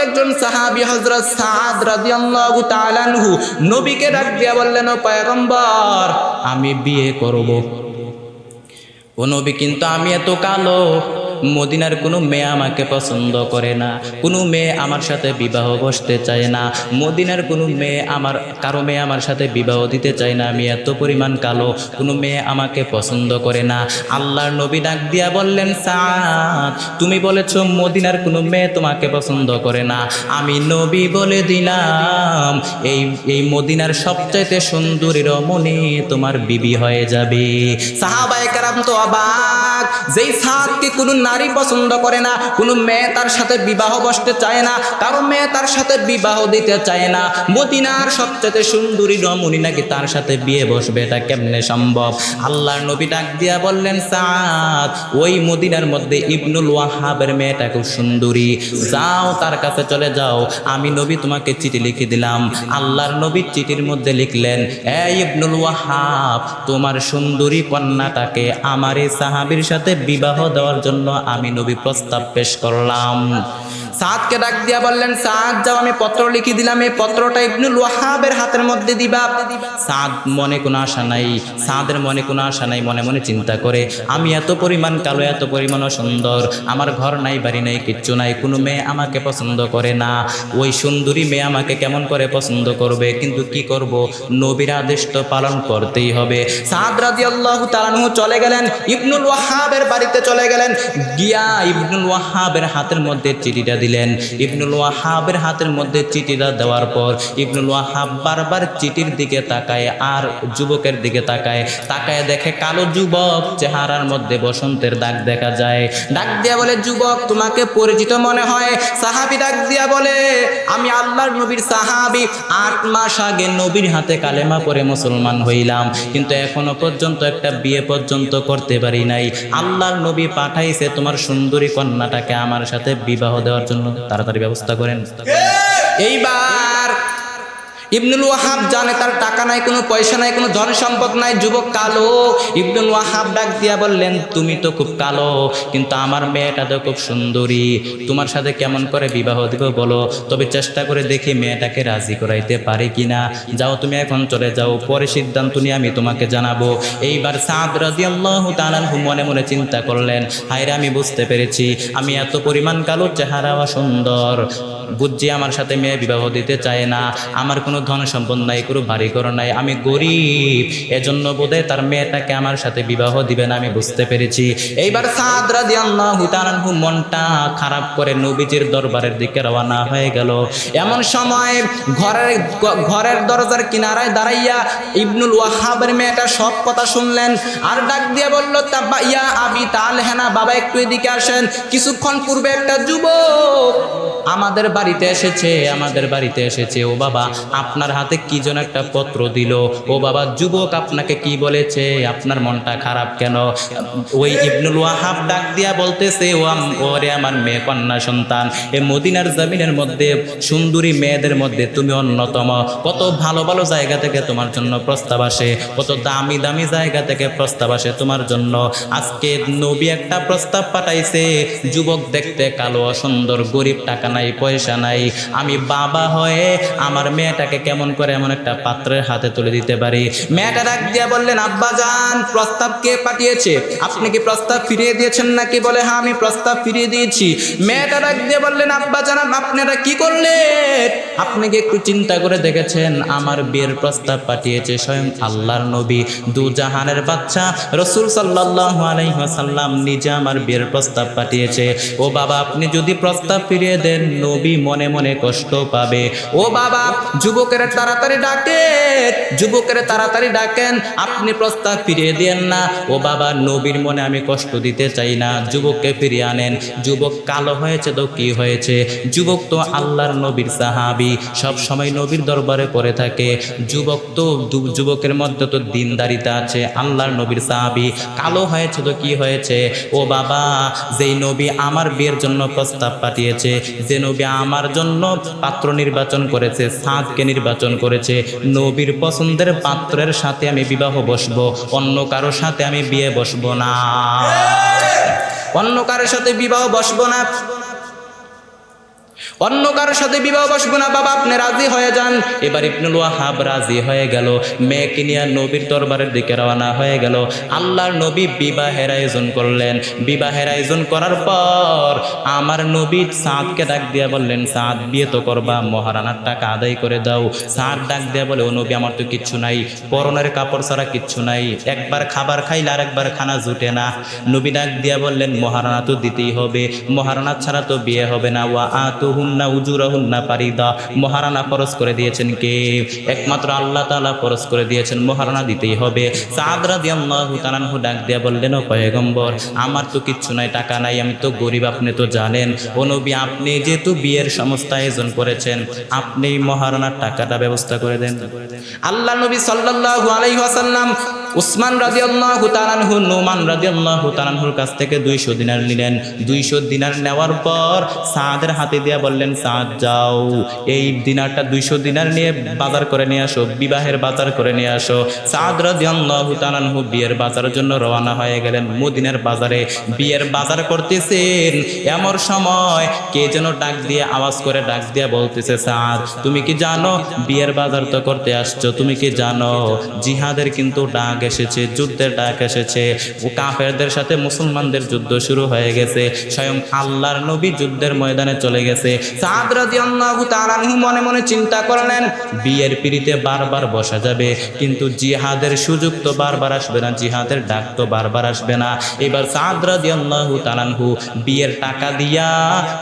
একজন সাহাবী হযরত সাদ রাদিয়াল্লাহু তাআলা আনহু নবীকে ডাক দিয়া বললেন, ও পয়গম্বর, আমি বিয়ে করব। ও নবী, কিন্তু আমি এত কালো, মদিনার কোনো মেয়ে আমাকে পছন্দ করে না, কোনো মেয়ে আমার সাথে বিবাহ বসতে চায় না, মদিনার কোনো মেয়ে কারো মেয়ে আমার সাথে বিবাহ দিতে চায় না, আমি এত পরিমাণ কালো, কোনো মেয়ে আমাকে পছন্দ করে না। আল্লাহর নবী ডাক দিয়া বললেন, সাদ, তুমি বলেছো মদিনার কোনো মেয়ে তোমাকে পছন্দ করে না, আমি নবী বলে দিলাম এই মদিনার সবচাইতে সুন্দরী রমণী তোমার বিবি হয়ে যাবে। সাহাবায়ে কেরাম তো অবাক, যেই সাদকে কোনো নারী পছন্দ করে না, কোনো মেয়ে তার সাথে বিবাহ বসতে চায় না, কারো মেয়ে তার সাথে বিবাহ দিতে চায় না, মদিনার সবচেয়ে সুন্দরী রমণী নাকি তার সাথে বিয়ে বসবে, এটা কেমনে সম্ভব? আল্লাহর নবী ডাক দিয়া বললেন, সাদ, ওই মদিনার মধ্যে ইবনুল ওয়াহাবের মেয়েটা খুব সুন্দরী, যাও তার কাছে চলে যাও, আমি নবী তোমাকে চিঠি লিখে দিলাম। আল্লাহর নবী চিঠির মধ্যে লিখলেন, এই ইবনুল ওয়াহাব, তোমার সুন্দরী কন্যাটাকে আমার এই সাহাবীর সাথে বিবাহ দেওয়ার জন্য আমি নবী প্রস্তাব পেশ করলাম। সাদকে ডাক দিয়া বললেন, সাদ, যাও, আমি পত্র লিখে দিলাম, এই পত্রটা ইবনুল ওয়াহাবের হাতের মধ্যে দিবা। সাদ মনে কোনো আশা নাই, সাদের মনে কোনো আশা নাই, মনে মনে চিন্তা করে, আমি এত পরিমাণ কালো, এত পরিমাণ সুন্দর, আমার ঘর নাই, বাড়ি নাই, কিচ্ছু নাই, কোনো মেয়ে আমাকে পছন্দ করে না, ওই সুন্দরী মেয়ে আমাকে কেমন করে পছন্দ করবে? কিন্তু কি করব, নবীর আদেশ তো পালন করতেই হবে। সাদ রাদিয়াল্লাহু তাআলা আনহু চলে গেলেন, ইবনুল ওয়াহাবের বাড়িতে চলে গেলেন, গিয়া ইবনুল ওয়াহাবের হাতের মধ্যে চিঠিটা দিলেন। ইবনুল ওয়াহাবের হাতের মধ্যে চিঠিটা দেওয়ার পর ইবনুল ওয়াহাব বারবার চিঠির দিকে তাকায় আর যুবকের দিকে তাকায়, দেখে কালো যুবক, চেহারার মধ্যে বসন্তের দাগ দেখা যায়। ডাক দিয়া বলে, যুবক, তোমাকে পরিচিত মনে হয়। সাহাবী ডাক দিয়া বলে, আমি আল্লাহর নবীর সাহাবী, 8 মাস আগে নবীর হাতে কালেমা পড়ে মুসলমান হইলাম, কিন্তু এখনো পর্যন্ত একটা বিয়ে পর্যন্ত করতে পারি নাই। আল্লাহর নবী পাঠাইছে তোমার সুন্দরী কন্যাটাকে আমার সাথে বিবাহ দেওয়ার জন্য, তাড়াতাড়ি ব্যবস্থা করেন। এইবার ইবনুল ওয়াহাব জানে তার টাকা নাই, কোনো পয়সা নাই, কোনো ধন সম্পদ নাই, যুবক কালো। ইবনুল ওয়াহাব ডাক দিয়া বললেন, তুমি তো খুব কালো, কিন্তু আমার মেয়েটা তো খুব সুন্দরী, তোমার সাথে কেমন করে বিবাহ দিব বলো, তবে চেষ্টা করে দেখি মেয়েটাকে রাজি করাইতে পারি কিনা। যাও, তুমি এখন চলে যাও, পরে সিদ্ধান্ত নিয়ে আমি তোমাকে জানাবো। এইবার সাদ রাদিয়াল্লাহু তাআলা আনহু মনে মনে চিন্তা করলেন, হায়রে, আমি বুঝতে পেরেছি, আমি এত পরিমাণ কালো, চেহারা সুন্দর, বুঝছি আমার সাথে মেয়ে বিবাহ দিতে চায় না, আমার কোনো ধন সম্পদ নাই, কোনো বাড়ি ঘর নাই, আমি গরিব, এজন্য বোধহয় তার মেয়েটাকে আমার সাথে বিবাহ দিবে না, আমি বুঝতে পেরেছি। এইবার সাদ রাদিয়াল্লাহু তাআলা আনহু মনটা খারাপ করে নবীজির দরবারের দিকে রওনা হয়ে গেল। এমন সময় ঘরের দরজার কিনারায় দাঁড়াইয়া ইবনুল ওয়াহাবের মেয়েটা সব কথা শুনলেন আর ডাক দিয়ে বলল, তাব্বা ইয়া আবি তালহানা, বাবা একটু এদিকে আসেন। কিছুক্ষণ পূর্বে একটা যুবক আমাদের বাড়িতে এসেছে, ও বাবা, আপনার হাতে কি যেন একটা পত্র দিল। ও বাবা, যুবক আপনাকে কি বলেছে? আপনার মনটা খারাপ কেন? ওই ইবনুল ওয়াহাব ডাক দিয়া বলতেছে, ওরে আমার মেয়ে কন্যা সন্তান, এই মদিনার জমিনের মধ্যে সুন্দরী মেয়েদের মধ্যে তুমি অন্যতম, কত ভালো ভালো জায়গা থেকে তোমার জন্য প্রস্তাব আসে, কত দামি দামি জায়গা থেকে প্রস্তাব আসে তোমার জন্য। আজকে নবী একটা প্রস্তাব পাঠাইছে, যুবক দেখতে কালো, সুন্দর, গরিব, টাকা নাই, পয়সা নাই, আমি বাবা হয়ে আমার মেয়েটাকে কেমন করে এমন একটা পাত্রের হাতে তুলে দিতে পারি? মেয়েটা ডাক দিয়া বললেন, আব্বা জান, প্রস্তাব কে পাঠিয়েছে? আপনি কি প্রস্তাব ফিরিয়ে দিয়েছেন নাকি? বলে, হ্যাঁ, আমি প্রস্তাব ফিরিয়ে দিয়েছি। মেয়েটা ডাক দিয়ে বললেন, আব্বা জান, আপনারা কি করলেন? আপনি কি একটু চিন্তা করে দেখেছেন? আমার বিয়ের প্রস্তাব পাঠিয়েছে স্বয়ং আল্লাহর নবী, দু জাহানের বাদশা রাসূল সাল্লাল্লাহু আলাইহি ওয়াসাল্লাম নিজে আমার বিয়ের প্রস্তাব পাঠিয়েছে। ও বাবা, আপনি যদি প্রস্তাব ফিরিয়ে দেন, নবী মনে মনে কষ্ট পাবে। ও বাবা, যুবকেরা তাড়াতাড়ি ডাকেন, আপনি প্রস্তাব ফিরিয়ে দেন না। ও বাবা, নবীর মনে আমি কষ্ট দিতে চাই না, যুবককে ফিরিয়ে আনেন। যুবক কালো হয়েছে তো কি হয়েছে, যুবক তো আল্লাহর নবীর সাহাবী, সব সময় নবীর দরবারে পড়ে থাকে। যুবকের মধ্যে তো দিনদারিতা আছে, আল্লাহর নবীর সাহাবী, কালো হয়েছে তো কি হয়েছে? ও বাবা, যেই নবী আমার বিয়ের জন্য প্রস্তাব পাঠিয়েছে, যে নবী আমার জন্য পাত্র নির্বাচন করেছে, সাদকে নির্বাচন করেছে, নবীর পছন্দের পাত্রের সাথে আমি বিবাহ বসবো, অন্য কারোর সাথে আমি বিয়ে বসবো না, অন্য কারোর সাথে বিবাহ বসবো না। অন্য কারোর সাথে বিবাহ বসবো না বাবা, আপনি রাজি হয়ে যান। এবার ইবনুল ওয়াহাব রাজি হয়ে গেল, মেয়েকে নিয়ে নবীর দরবারের দিকে রওনা হয়ে গেল। আল্লাহর নবী বিবাহের আয়োজন করলেন। বিবাহের আয়োজন করার পর আমার নবী সাদকে ডাক দিয়ে বললেন, সাদ বিয়ে তো করবা, মহারানার টাকা আদায় করে দাও। সাদ ডাক দিয়ে বলে, ও নবী আমার তো কিচ্ছু নাই, পরনের কাপড় ছাড়া কিচ্ছু নাই, একবার খাবার খাইলে আর একবার খানা জুটে না। নবী ডাক দিয়ে বললেন, মহারানা তো দিতেই হবে, মহারানা ছাড়া তো বিয়ে হবে না। ওয়া আতুহুন্না উজুরাহুন্না ফারিদা, মহারানা ফরজ করে দিয়েছেন কে? একমাত্র আল্লাহ তাআলা ফরজ করে দিয়েছেন, মহারানা দিতেই হবে। সাদ রাদিয়াল্লাহু তাআলা আনহু ডাক দিয়ে বললেন, ও পয়গম্বর আমার তো কিচ্ছু নাই, টাকা নাই, আমি তো গরিব, আপনি তো জানেন। ও নবী আপনি যেহেতু বিয়ের সমস্ত আয়োজন করেছেন, আপনি মহারানার টাকাটা ব্যবস্থা করে দেন। আল্লাহ নবী সাল্লাল্লাহু আলাইহি ওয়াসাল্লাম উসমান রাদিয়াল্লাহু তাআলা আনহু নোমান রাদিয়াল্লাহু তাআলা আনহুর কাছ থেকে 200 দিনার নিলেন। 200 দিনার নেওয়ার পর সাদের হাতে দিয়ে বললেন, সাদ যাও এই দিনারটা 200 দিনার নিয়ে বাজার করে নিয়ে আসো, বিবাহের বাজার করে নিয়ে আসো। সাদ রাদিয়াল্লাহু তাআলা আনহু বিয়ের বাজারের জন্য রওনা হয়ে গেলেন মদিনার বাজারে। বিয়ের বাজার করতেছেন, এমন সময় কে যেন ডাক দিয়ে আওয়াজ করে ডাক দিয়ে বলতেছে, সাদ তুমি কি জানো বিয়ের বাজার তো করতে আসছো, তুমি কি জানো জিহাদের কিন্তু ডাক এসেছে, যুদ্ধের ডাক এসেছে, ও কাফেরদের সাথে মুসলমানদের যুদ্ধ শুরু হয়ে গেছে, স্বয়ং আল্লাহর নবী যুদ্ধের ময়দানে চলে গেছে। সাদ রাদিয়াল্লাহু তাআলা আনহু মনে মনে চিন্তা করলেন, বিয়ের পিড়িতে বারবার বসা যাবে, কিন্তু জিহাদের সুযোগ তো বারবার আসবে না, জিহাদের ডাক তো বারবার আসবে না। এবার সাদ রাদিয়াল্লাহু তাআলা আনহু বিয়ের টাকা দিয়া,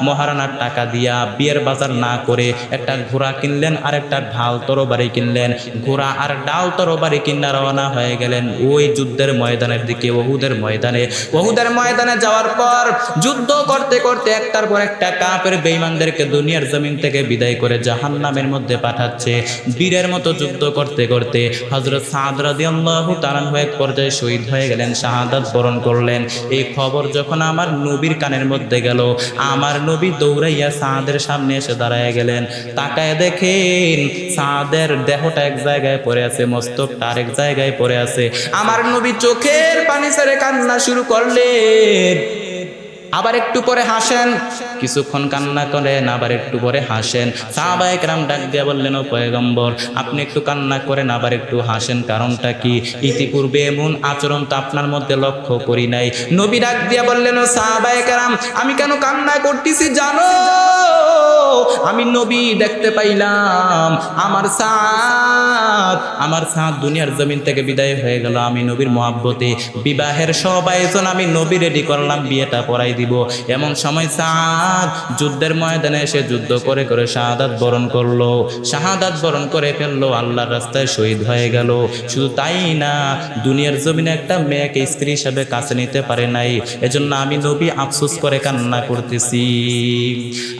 মহারানার টাকা দিয়া বিয়ের বাজার না করে একটা ঘোড়া কিনলেন আর একটা ঢাল তরবারি কিনলেন। ঘোড়া আর ডাল তরবারি কিনা রওনা হয়ে গেলেন ওই যুদ্ধের ময়দানের দিকে, ওহুদের ময়দানে। ওহুদের ময়দানে যাওয়ার পর যুদ্ধ করতে করতে একটার পর একটা কাফের বেঈমানদেরকে দুনিয়ার জমিন থেকে বিদায় করে জাহান্নামের মধ্যে পাঠাচ্ছে। বীরের মতো যুদ্ধ করতে করতে হযরত সাদ রাদিয়াল্লাহু তাআলা আনহু এক পর্যায়ে শহীদ হয়ে গেলেন, শাহাদাত বরণ করলেন। এই খবর যখন আমার নবীর কানের মধ্যে গেল, আমার নবী দৌড়াইয়া সাদের সামনে এসে দাঁড়ায় গেলেন। তাকায় দেখেন সাদের দেহটা এক জায়গায় পড়ে আছে, মস্তকটা আরেক জায়গায় পড়ে আছে। আমার নবী চোখের পানি ছেড়ে কান্না শুরু করলেন। আবার একটু পরে হাসেন, কিছুক্ষণ কান্না করেন, আবার একটু পরে হাসেন। সাহাবায়ে কেরাম ডাক দিয়ে বললেন, ও পয়গম্বর আপনি একটু কান্না করেন আবার একটু হাসেন, কারণটা কি? ইতিপূর্বে এমন আচরণ তো আপনার মধ্যে লক্ষ্য করি নাই। নবী ডাক দিয়ে বললেন, ও সাহাবায়ে কেরাম আমি কেন কান্না করতেছি জানো? আমি নবী দেখতে পাইলাম আমার সাদ দুনিয়ার জমিন থেকে বিদায় হয়ে গেল। আমি নবীর মহব্বতে বিবাহের সব আয়োজন আমি নবী রেডি করলাম, বিয়েটা পড়াই দিব। এমন সময় সাদ যুদ্ধের ময়দানে এসে যুদ্ধ করে করে শাহাদাত বরণ করলো, শাহাদাত বরণ করে ফেললো, আল্লাহর রাস্তায় শহীদ হয়ে গেল। শুধু তাই না, দুনিয়ার জমিনে একটা মেয়েকে স্ত্রী হিসাবে কাছে নিতে পারে নাই। এজন্য আমি নবী আফসোস করে কান্না করতেছি।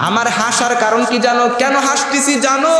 আমার হাসার কারণ কি জানো? কেন হাসতেছি জানো?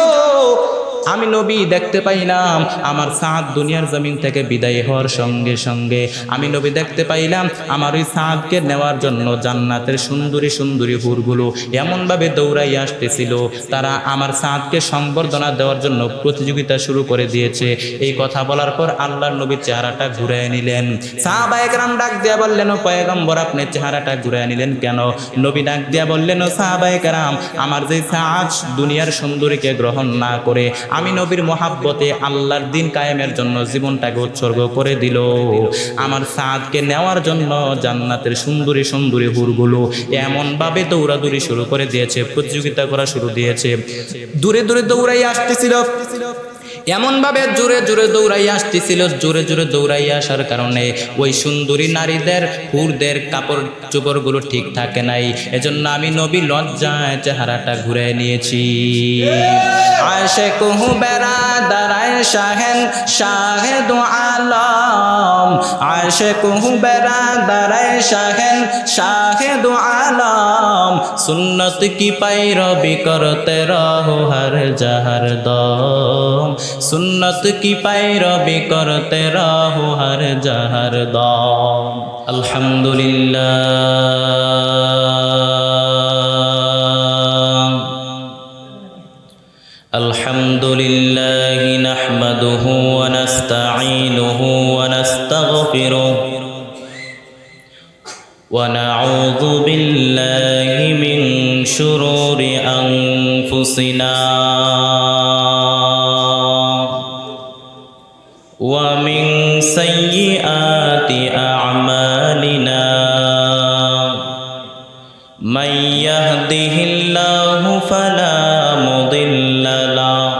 আমি নবী দেখতে পাইলাম আমার সাদ দুনিয়ার জমিন থেকে বিদায় হওয়ার সঙ্গে সঙ্গে আমি নবী দেখতে পাইলাম আমার ওই সাদকে নেওয়ার জন্য জান্নাতের সুন্দরী সুন্দরী হুরগুলো এমনভাবে দৌড়াইয়া আসতেছিল, তারা আমার সাদকে সংবর্ধনা দেওয়ার জন্য প্রতিযোগিতা শুরু করে দিয়েছে। এই কথা বলার পর আল্লাহর নবী চেহারাটা ঘুরায় নিলেন। সাহাবায়ে কেরাম ডাক দিয়া বললেন, ও পয়গম্বর আপনি চেহারাটা ঘুরায় নিলেন কেন? নবী ডাক দিয়া বললেন, ও সাহাবায়ে কেরাম আমার যে সাদ দুনিয়ার সুন্দরীকে গ্রহণ না করে আমি নবীর মহাব্বতে আল্লাহর দিন কায়েমের জন্য জীবনটাকে উৎসর্গ করে দিল, আমার সাদকে নেওয়ার জন্য জান্নাতের সুন্দরী সুন্দরী হুরগুলো এমনভাবে দৌড়াদৌড়ি শুরু করে দিয়েছে, প্রতিযোগিতা করা শুরু দিয়েছে। দূরে দূরে দৌড়াই আসতেছিল, এমনভাবে জোরে জোরে দৌড়াইয়া আসতেছিল। জোরে জোরে দৌড়াইয়া আসার কারণে ওই সুন্দরী নারীদের হুরদের কাপড় চোপড়গুলো ঠিক থাকে নাই। এজন্য আমি নবী লজ্জায় চেহারাটা ঘুরে নিয়েছি। আশিক হু বেরাদারায়ে শাহেন শাহেদ আলম, আশিক হু বেরাদারায়ে শাহেন শাহেদ আলম, সুন্নত কি पैरवी करते रहो हर जहर दम, सुन्नत की पैरवी करते रहो हर जहर दम। अल्हम्दुलिल्लाह नहमदुहु व नस्तईनुहु व नस्तगफिरुह व नऊज़ु बिल्लाहि मिन شرور أنفسنا ومن سيئات أعمالنا من يهده الله فلا مضل له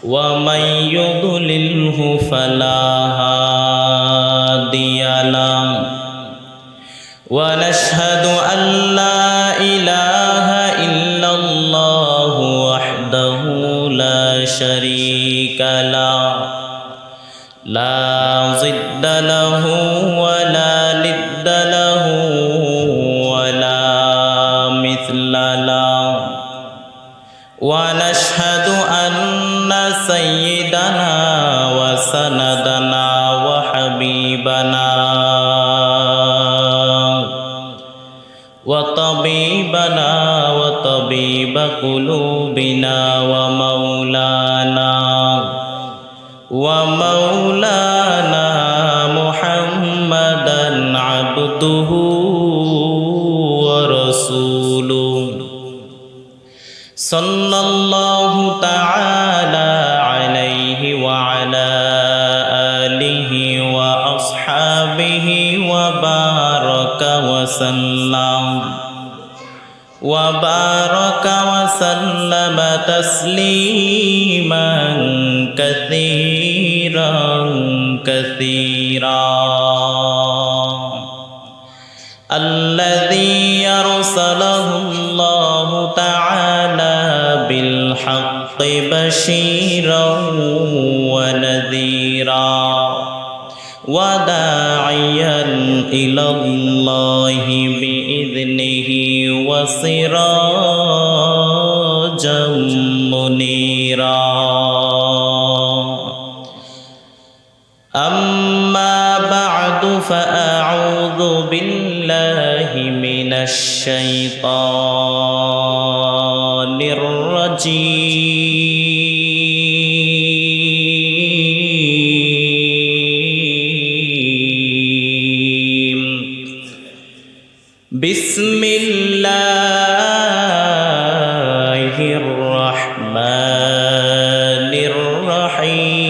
ومن يضلله فلا هادي له ونشهد أن لا إله إلا الله وحده لا شريك له لا ضد له ولا ند له ولا مثل له ونشهد أن سيدنا وسندنا وحبيبنا وطبيبنا وطبيب قلوبنا ومولانا محمدا عبده ورسوله صلى الله تعالى عليه وعلى آله وأصحابه وبارك وسلم تسليما كثيرا الذي أرسله الله تعالى بالحق بشيرا ونذيرا وداعيا إلى الله بإذنه وسراجا منيرا أما بعد فأعوذ بالله من الشيطان الرجيم بسم الله الرحمن الرحيم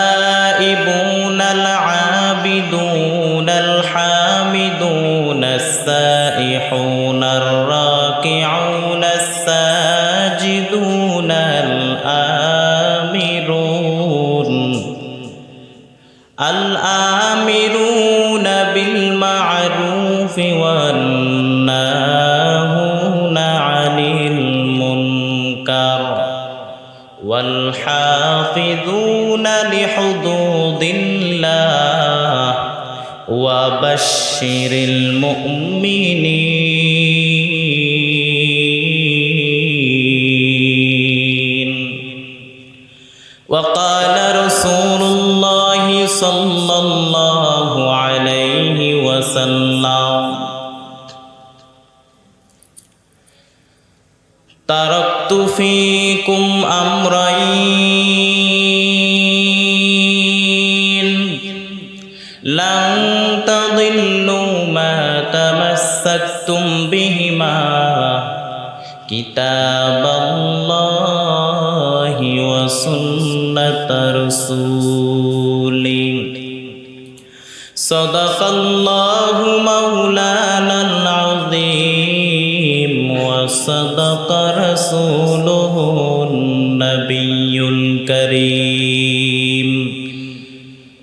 التائبون العابدون الحامدون السائحون الراكعون الساجدون الآمرون بالمعروف والناهون عن المنكر والحافظون لحدود الله وبشر المؤمنين وقال رسول الله صلى الله عليه وسلم تركت فيكم أمرين لن تضلوا ما تمسكتم بهما كتاب الله وسنة رسوله صدق الله مولانا العظيم وصدق رسوله النبي الكريم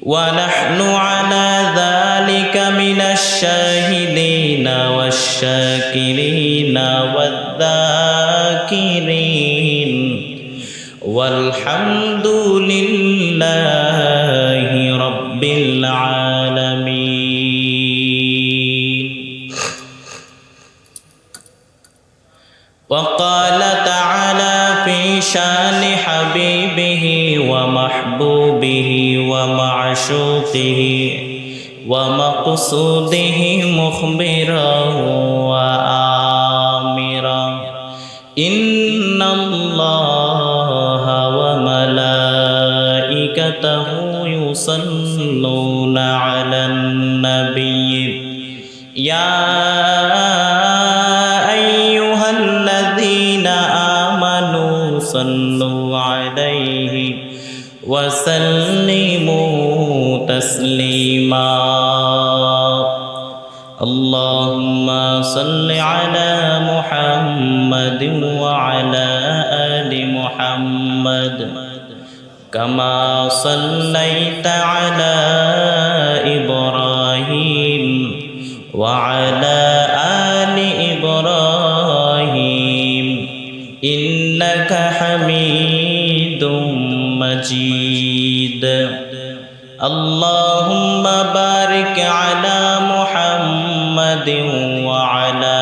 ونحن على ذلك من الشاهدين والشاكرين والذاكرين والحمد لله رب العالمين. وقال تعالى في شان حبيبه ومحبوبه ومعشوقه ومقصوده مخبرا وآمرا إن الله وملائكته وملائكته يصلون على النبي يا أيها الذين آمنوا صلوا عليه وسلموا تسليما اللهم صل على محمد وعلى آل محمد كما صليت على إبراهيم وعلى آل إبراهيم إنك حميد مجيد اللهم بارك على محمد وعلى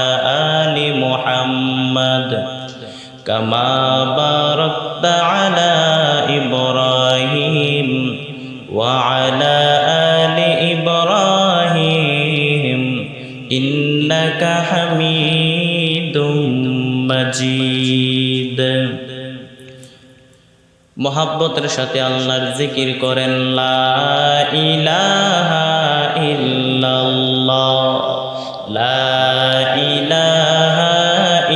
آل محمد كما باركت على إبراهيم وعلى آل إبراهيم إنك حميد مجيد মোহাব্বতের সাথে আল্লাহর জিকির করেন লা ইলাহা ইল্লাল্লাহ লা ইলাহা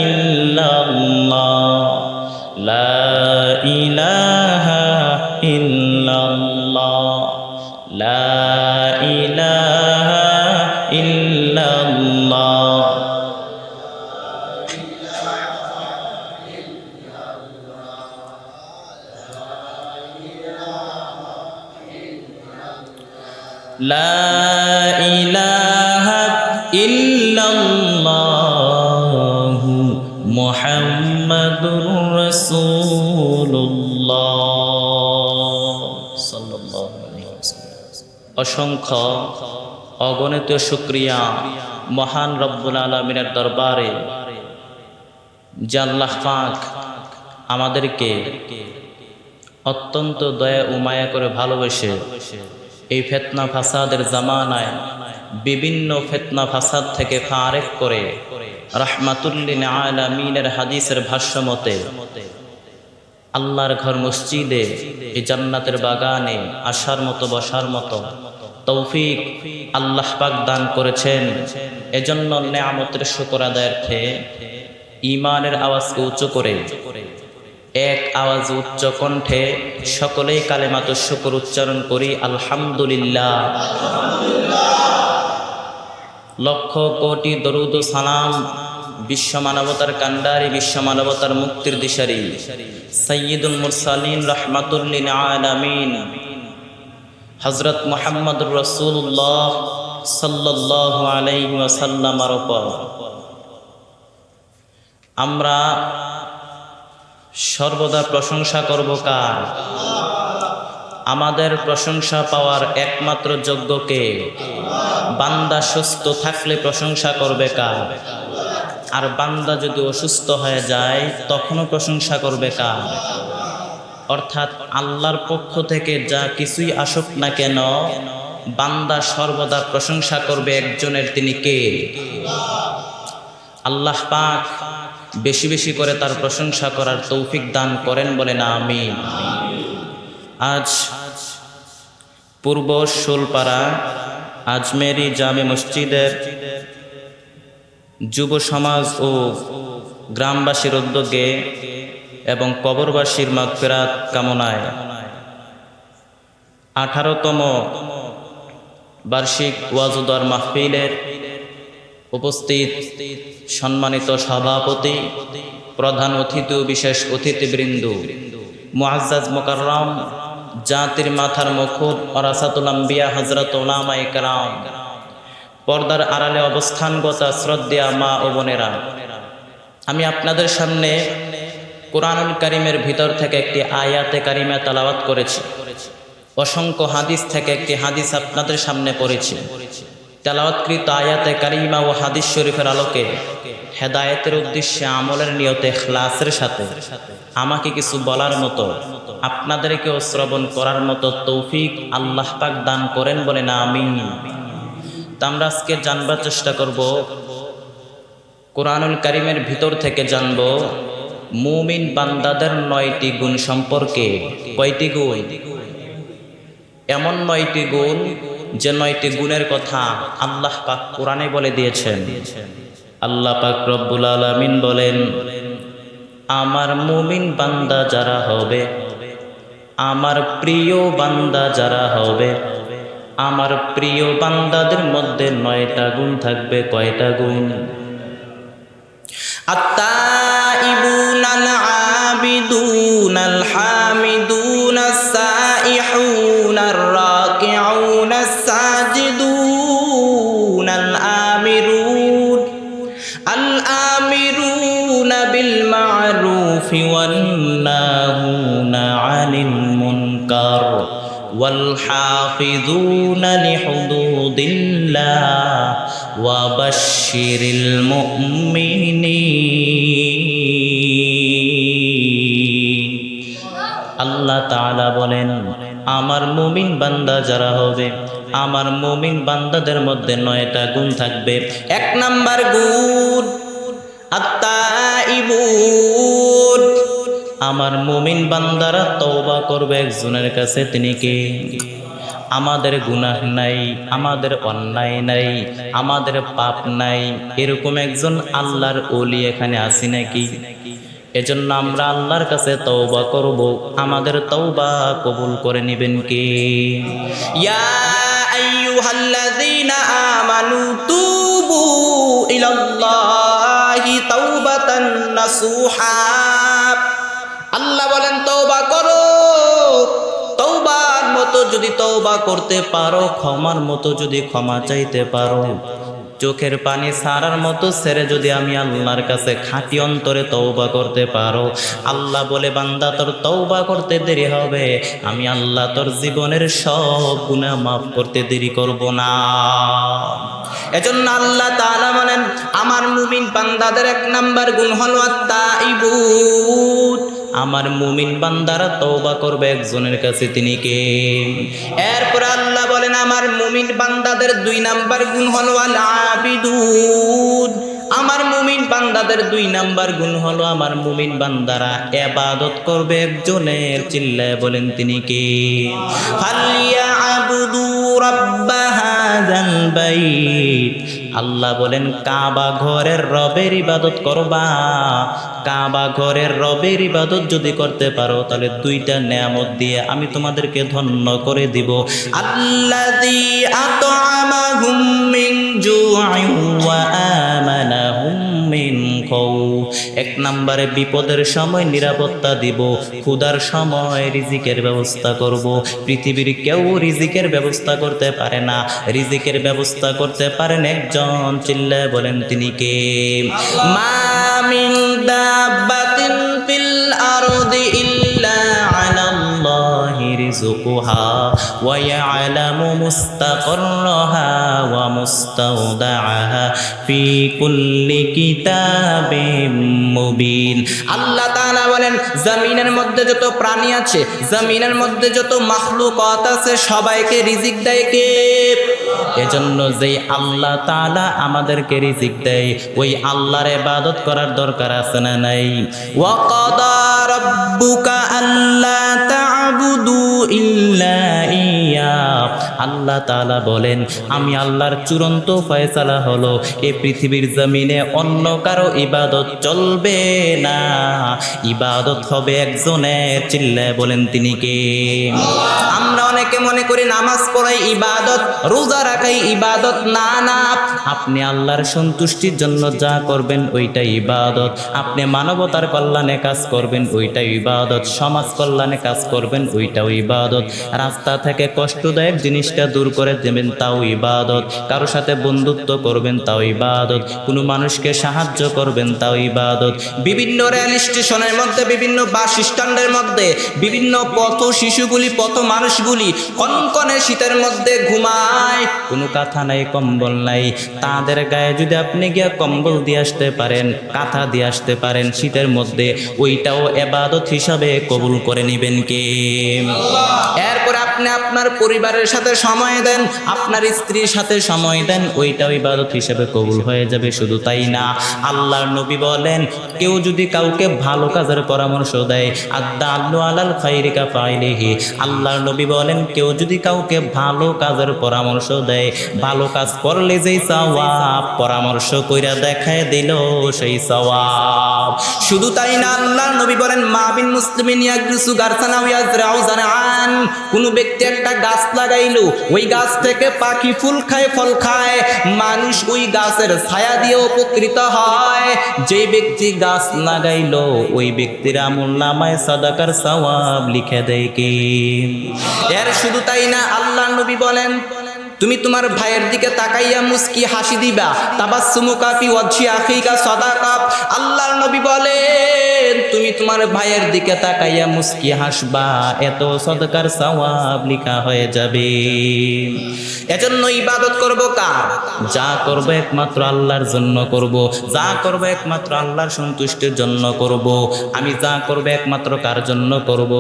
ইল্লাল্লাহ লা ইলাহা ইল্লাল্লাহ লা ইলাহা ইল্লাল্লাহ لا إله إلا الله محمد رسول الله صلى الله عليه وسلم অসংখ্য অগণিত শুকরিয়া মহান রব্বুল আলামিনের দরবারে যে আল্লাহ পাক আমাদেরকে অত্যন্ত দয়া ও মায়া করে ভালোবেসে এই ফিতনা ফাসাদের জামানায় বিভিন্ন ফিতনা ফাসাদ থেকে ফারেক করে রাহমাতুল লিল আলামিনের হাদিসের ভাষ্য মতে আল্লাহর ঘর মসজিদে এই জান্নাতের বাগানে আসার মতো বসার মতো তৌফিক আল্লাহ পাক দান করেছেন। এজন্য নেয়ামতের শুকর আদায়ার্থে ঈমানের আওয়াজকে উঁচু করে এক আওয়াজ উচ্চ কণ্ঠে সকলেই কালেমাত শুকর উচ্চারণ করি আলহামদুলিল্লাহ। লক্ষ কোটি দরুদ ও সালাম বিশ্ব মানবতার কান্ডারি বিশ্ব মানবতার মুক্তির দিশারি সাইয়্যিদুল মুরসালিন রাহমাতুল লিল আলামিন হযরত মুহাম্মদুর রাসূলুল্লাহ সাল্লাল্লাহু আলাইহি ওয়াসাল্লামের উপর আমরা সর্বদা প্রশংসা করব কার? আমাদের প্রশংসা পাওয়ার একমাত্র যোগ্য কে? বান্দা সুস্থ থাকলে প্রশংসা করবে কার? আর বান্দা যদি অসুস্থ হয়ে যায় তখনও প্রশংসা করবে কার? অর্থাৎ আল্লাহর পক্ষ থেকে যা কিছুই আসুক না কেন বান্দা সর্বদা প্রশংসা করবে একজনের, তিনি কে? আল্লাহ পাক বেশি বেশি করে তার প্রশংসা করার তৌফিক দান করেন, বলেন আমিন। আজ পূর্ব শোলপাড়া আজমেরি জামে মসজিদের যুব সমাজ ও গ্রামবাসীর উদ্যোগে এবং কবরবাসীর মাগফিরাত কামনায় 18তম বার্ষিক ওয়াজুদার মাহফিলের উপস্থিত সম্মানিত সভাপতি, প্রধান অতিথি ও বিশেষ অতিথিবৃন্দ, মুআজ্জাজ মুকাররম জাতির মাথার মুকুট ওয়ারাসাতুল আম্বিয়া হযরত উলামায়ে কেরাম, পর্দার আড়ালে অবস্থানগত শ্রদ্ধেয়া মা ও বোনেরা, আমি আপনাদের সামনে কুরআনুল কারীমের ভিতর থেকে একটি আয়াতে কারিমা তেলাওয়াত করেছি। অসংখ্য হাদিস থেকে একটি হাদিস আপনাদের সামনে পড়েছি। তেলাওয়াতকৃত আয়াতে কারিমা ও হাদিস শরীফের আলোকে হেদায়েতের উদ্দেশ্যে আমলের নিয়তে ইখলাসের সাথে আমাকে কিছু বলার মতো, আপনাদেরকেও শ্রবণ করার মতো তৌফিক আল্লাহ পাক দান করেন, বলেন আমিন। তা আমরা আজকে জানবার চেষ্টা করব, কুরআনুল কারীমের ভিতর থেকে জানব মুমিন বান্দাদের 9টি গুণ সম্পর্কে। কয়টি গুণ? এমন 9টি গুণ, যে 9টি গুণের কথা আল্লাহ পাক কোরআনে বলে দিয়েছেন। আল্লাহ পাক রব্বুল আলামিন বলেন, আমার মুমিন বান্দা যারা হবে, আমার প্রিয় বান্দা যারা হবে, আমার প্রিয় বান্দাদের মধ্যে 9টা গুণ থাকবে। কয়টা গুণ? আত্তাইবুনাল আবিদুনাল হামিদুনাস সাইহুনার রাকিউনাস সাজিদুনাল আমিরুন বিল মা'রুফি ওয়ান নাহুনা আনিল মুনকার ওয়াল হাফিযুনা লিহুদুদিল্লাহ ওয়া বাশশিরিল মুমিনিন। আল্লাহ তাআলা বলেন, আমার মুমিন বান্দা যারা হবে, আমার মুমিন বান্দাদের মধ্যে 9টা গুণ থাকবে। 1 নাম্বার গুণ আত্তাইবুন, আমার মুমিন বান্দারা তওবা করবে একজনের কাছে। তিনি কে? আমাদের গুনাহ নাই, আমাদের অন্যায় নাই, আমাদের পাপ নাই, এরকম একজন আল্লাহর ওলি এখানে আছি নাকি? এজন্য আমরা আল্লাহর কাছে তওবা করব, আমাদের তওবা কবুল করে নেবেন কে? ইয়া আইয়ুহাল্লাযীনা আমানু তুবু ইলাল্লাহি তাওবাতান নাসুহা। আল্লাহ বলেন তওবা করো। তওবার মতো যদি তওবা করতে পারো, ক্ষমার মতো যদি ক্ষমা চাইতে পারো, চোখের পানি সারার মতো ছেড়ে যদি আমি আল্লাহর কাছে খাঁটি অন্তরে তওবা করতে পারো, আল্লাহ বলে বান্দা তোর তওবা করতে দেরি হবে, আমি আল্লাহ তোর জীবনের সব গুনাহ মাফ করতে দেরি করব না। এজন্য আল্লাহ তাআলা বলেন, আমার মুমিন বান্দাদের 1 নাম্বার গুণ হলো আত্তাইবুন, আমার মুমিন বান্দারা তওবা করবে একজনের কাছে। তিনি কে? এরপর আল্লাহ বলেন, আমার মুমিন বান্দাদের 2 নাম্বার গুণ হলো আল আবিদুন, আমার মুমিন বান্দাদের 2 নাম্বার গুণ হলো আমার মুমিন বান্দারা ইবাদত করবে একজনের। চিল্লায় বলেন তিনি কে? ফালিয়াবুদু রাব্ব হাযাল বাইত। আল্লাহ বলেন কাবা ঘরের রবের ইবাদত করবা। কাবা ঘরের রবের ইবাদত যদি করতে পারো, তাহলে 2টা নেয়ামত দিয়ে আমি তোমাদেরকে ধন্য করে দিব। আল্লাযী আত'আমাহুম মিন জু'ইন ওয়া আমানাহুম মিন খাউফ। 1 নম্বরে বিপদের সময় নিরাপত্তা দিব, ক্ষুধার সময় রিজিকের ব্যবস্থা করব। পৃথিবীর কেউ রিজিকের ব্যবস্থা করতে পারে না, রিজিকের ব্যবস্থা করতে পারেন একজন। চিল্লায় বলেন তিনি কে? মা মিন দাব্বাতিন ফিল আরদি ইল্লা আলাল্লাহি রিজকুহা ওয়া ইয়ালামু মুস্তাকররাহা ওয়া মুস্তাওদাআহা ফি কুল্লি কিতাবিম মুবিন। আল্লাহ তাআলা বলেন, জমিনের মধ্যে যত প্রাণী আছে, জমিনের মধ্যে যত মাখলুকাত আছে, সবাইকে রিজিক দেয় কে? এজন্য যেই আল্লাহ তাআলা আমাদেরকে রিজিক দেয়, ওই আল্লাহর ইবাদত করার দরকার আছে না নাই? ওয়া কাদা রাব্বুকা আল্লা তা'বুদু ইল্লা ইয়্যা। আল্লাহ তাআলা বলেন, আমি আল্লাহর চূড়ান্ত ফয়সালা হলো এই পৃথিবীর জমিনে অন্য কারো ইবাদত চলবে না, ইবাদত হবে একজনের। চিল্লায় বলেন তিনি কে? আমরা অনেকে মনে করি নামাজ পড়াই ইবাদত, রোজা রাখাই ইবাদত। না না, আপনি আল্লাহর সন্তুষ্টির জন্য যা করবেন ওইটাই ইবাদত। আপনি মানবতার কল্যাণে কাজ করবেন, ওইটাই ইবাদত। সমাজ কল্যাণে কাজ করবেন, ওইটাও ইবাদত। রাস্তা থেকে কষ্টদায়ক জিনিসটা দূর করে দেবেন, তাও ইবাদত। কারোর সাথে বন্ধুত্ব করবেন, তাও ইবাদত। কোনো মানুষকে সাহায্য করবেন, তাও ইবাদত। বিভিন্ন রেল স্টেশনের মধ্যে, বিভিন্ন বাস স্ট্যান্ডের মধ্যে, বিভিন্ন পথ শিশুগুলি, পথ মানুষগুলি কনকনে শীতের মধ্যে ঘুমায়, কোনো কাঁথা নাই, কম্বল নাই। তাদের গায়ে যদি আপনি গিয়া কম্বল দিয়ে আসতে পারেন, কাঁথা দিয়ে আসতে পারেন শীতের মধ্যে, ওইটাও ইবাদত হিসাবে কবুল করে নেবেন কে? এরপর আপনি আপনার পরিবারের সাথে সময় দেন, আপনার স্ত্রীর সাথে সময় দেন, ওইটাও ইবাদত হিসাবে কবুল হয়ে যাবে। শুধু তাই না, আল্লাহর নবী বলেন, কেউ যদি কাউকে ভালো কাজের পরামর্শ দেয়, আদাল্লু আলাল খাইরি কাফাইলিহি। আল্লাহর নবী বলেন, কেউ যদি কাউকে ভালো কাজের পরামর্শ দেয়, ভালো কাজ করলে যেই সওয়াব, পরামর্শ কইরা দেখায় দিল সেই সওয়াব। শুধু তাই না, আল্লাহর নবী বলেন মা বিন মুসলিমিন ইয়াগরিসু গারসান আও ইয়াজরাউ জারআন, কোন ব্যক্তি একটা গাছ লাগাইলো, ওই গাছ থেকে পাখি ফুল খায়, ফল খায়, মানুষ ওই গাছের ছায়া দিয়ে উপকৃত হয়। যে ব্যক্তি গাছ লাগাইলো ওই ব্যক্তির আমলনামায় সাদাকার সওয়াব লিখে দেয় কে? এর শুধু তাই না, আল্লাহর নবী বলেন তুমি তোমার ভাইয়ের দিকে তাকাইয়া মুস্কি হাসি দিবা, তাবাসসুমুকা ফি ওয়াজহি আখিকা সাদাকা। আল্লাহর নবী বলেন তুমি তোমার ভাইয়ের দিকে তাকাইয়া মুস্কি হাসবা, এত সাদাকার সওয়াব লেখা হয়ে যাবে। এজন্য ইবাদত করব কার? যা করব একমাত্র আল্লাহর জন্য করব, যা করব একমাত্র আল্লাহর সন্তুষ্টির জন্য করব। আমি যা করব একমাত্র কার জন্য করব?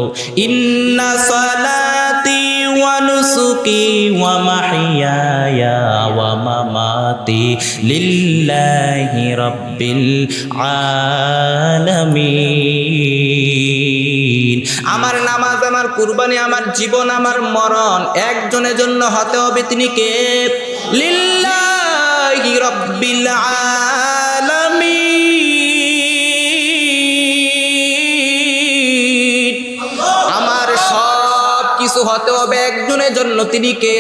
ইন্না সালাতি ওয়া নুসুকি ওয়া মাহিয়ায়া ওয়া মামাতি লিল্লাহি রাব্বিল আলামিন। আমার নামাজ, আমার কুরবানি, আমার জীবন, আমার মরণ একজনের জন্য হতে হবে, তিনি কে? লিল্লাহি রাব্বিল আলামিন। আমার সব কিছু হতে হবে একজনের জন্য, তিনি কে?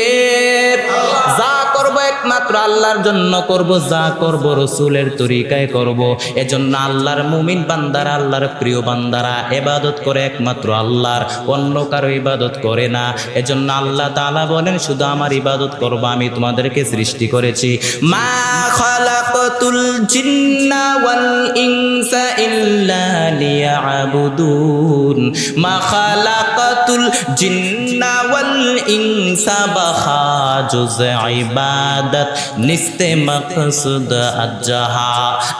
যা করব একমাত্র আল্লাহর জন্য করব, যা করব রাসূলের তরিকায় করব। এজন্য আল্লাহর মুমিন বান্দারা, আল্লাহর প্রিয় বান্দারা ইবাদত করে একমাত্র আল্লাহর, অন্য কারো ইবাদত করে না। এজন্য আল্লাহ তাআলা বলেন শুধু আমার ইবাদত করব, আমি তোমাদেরকে সৃষ্টি করেছি। মা খালাকাতুল জিন্না ওয়াল ইনসা ইল্লা লিয়াবুদুন, মা খালাকাতুল জিন্না ওয়াল ইনসা বাখাজুজ ইবাদত নিস্তে মাকসুদ আজ্জাহা।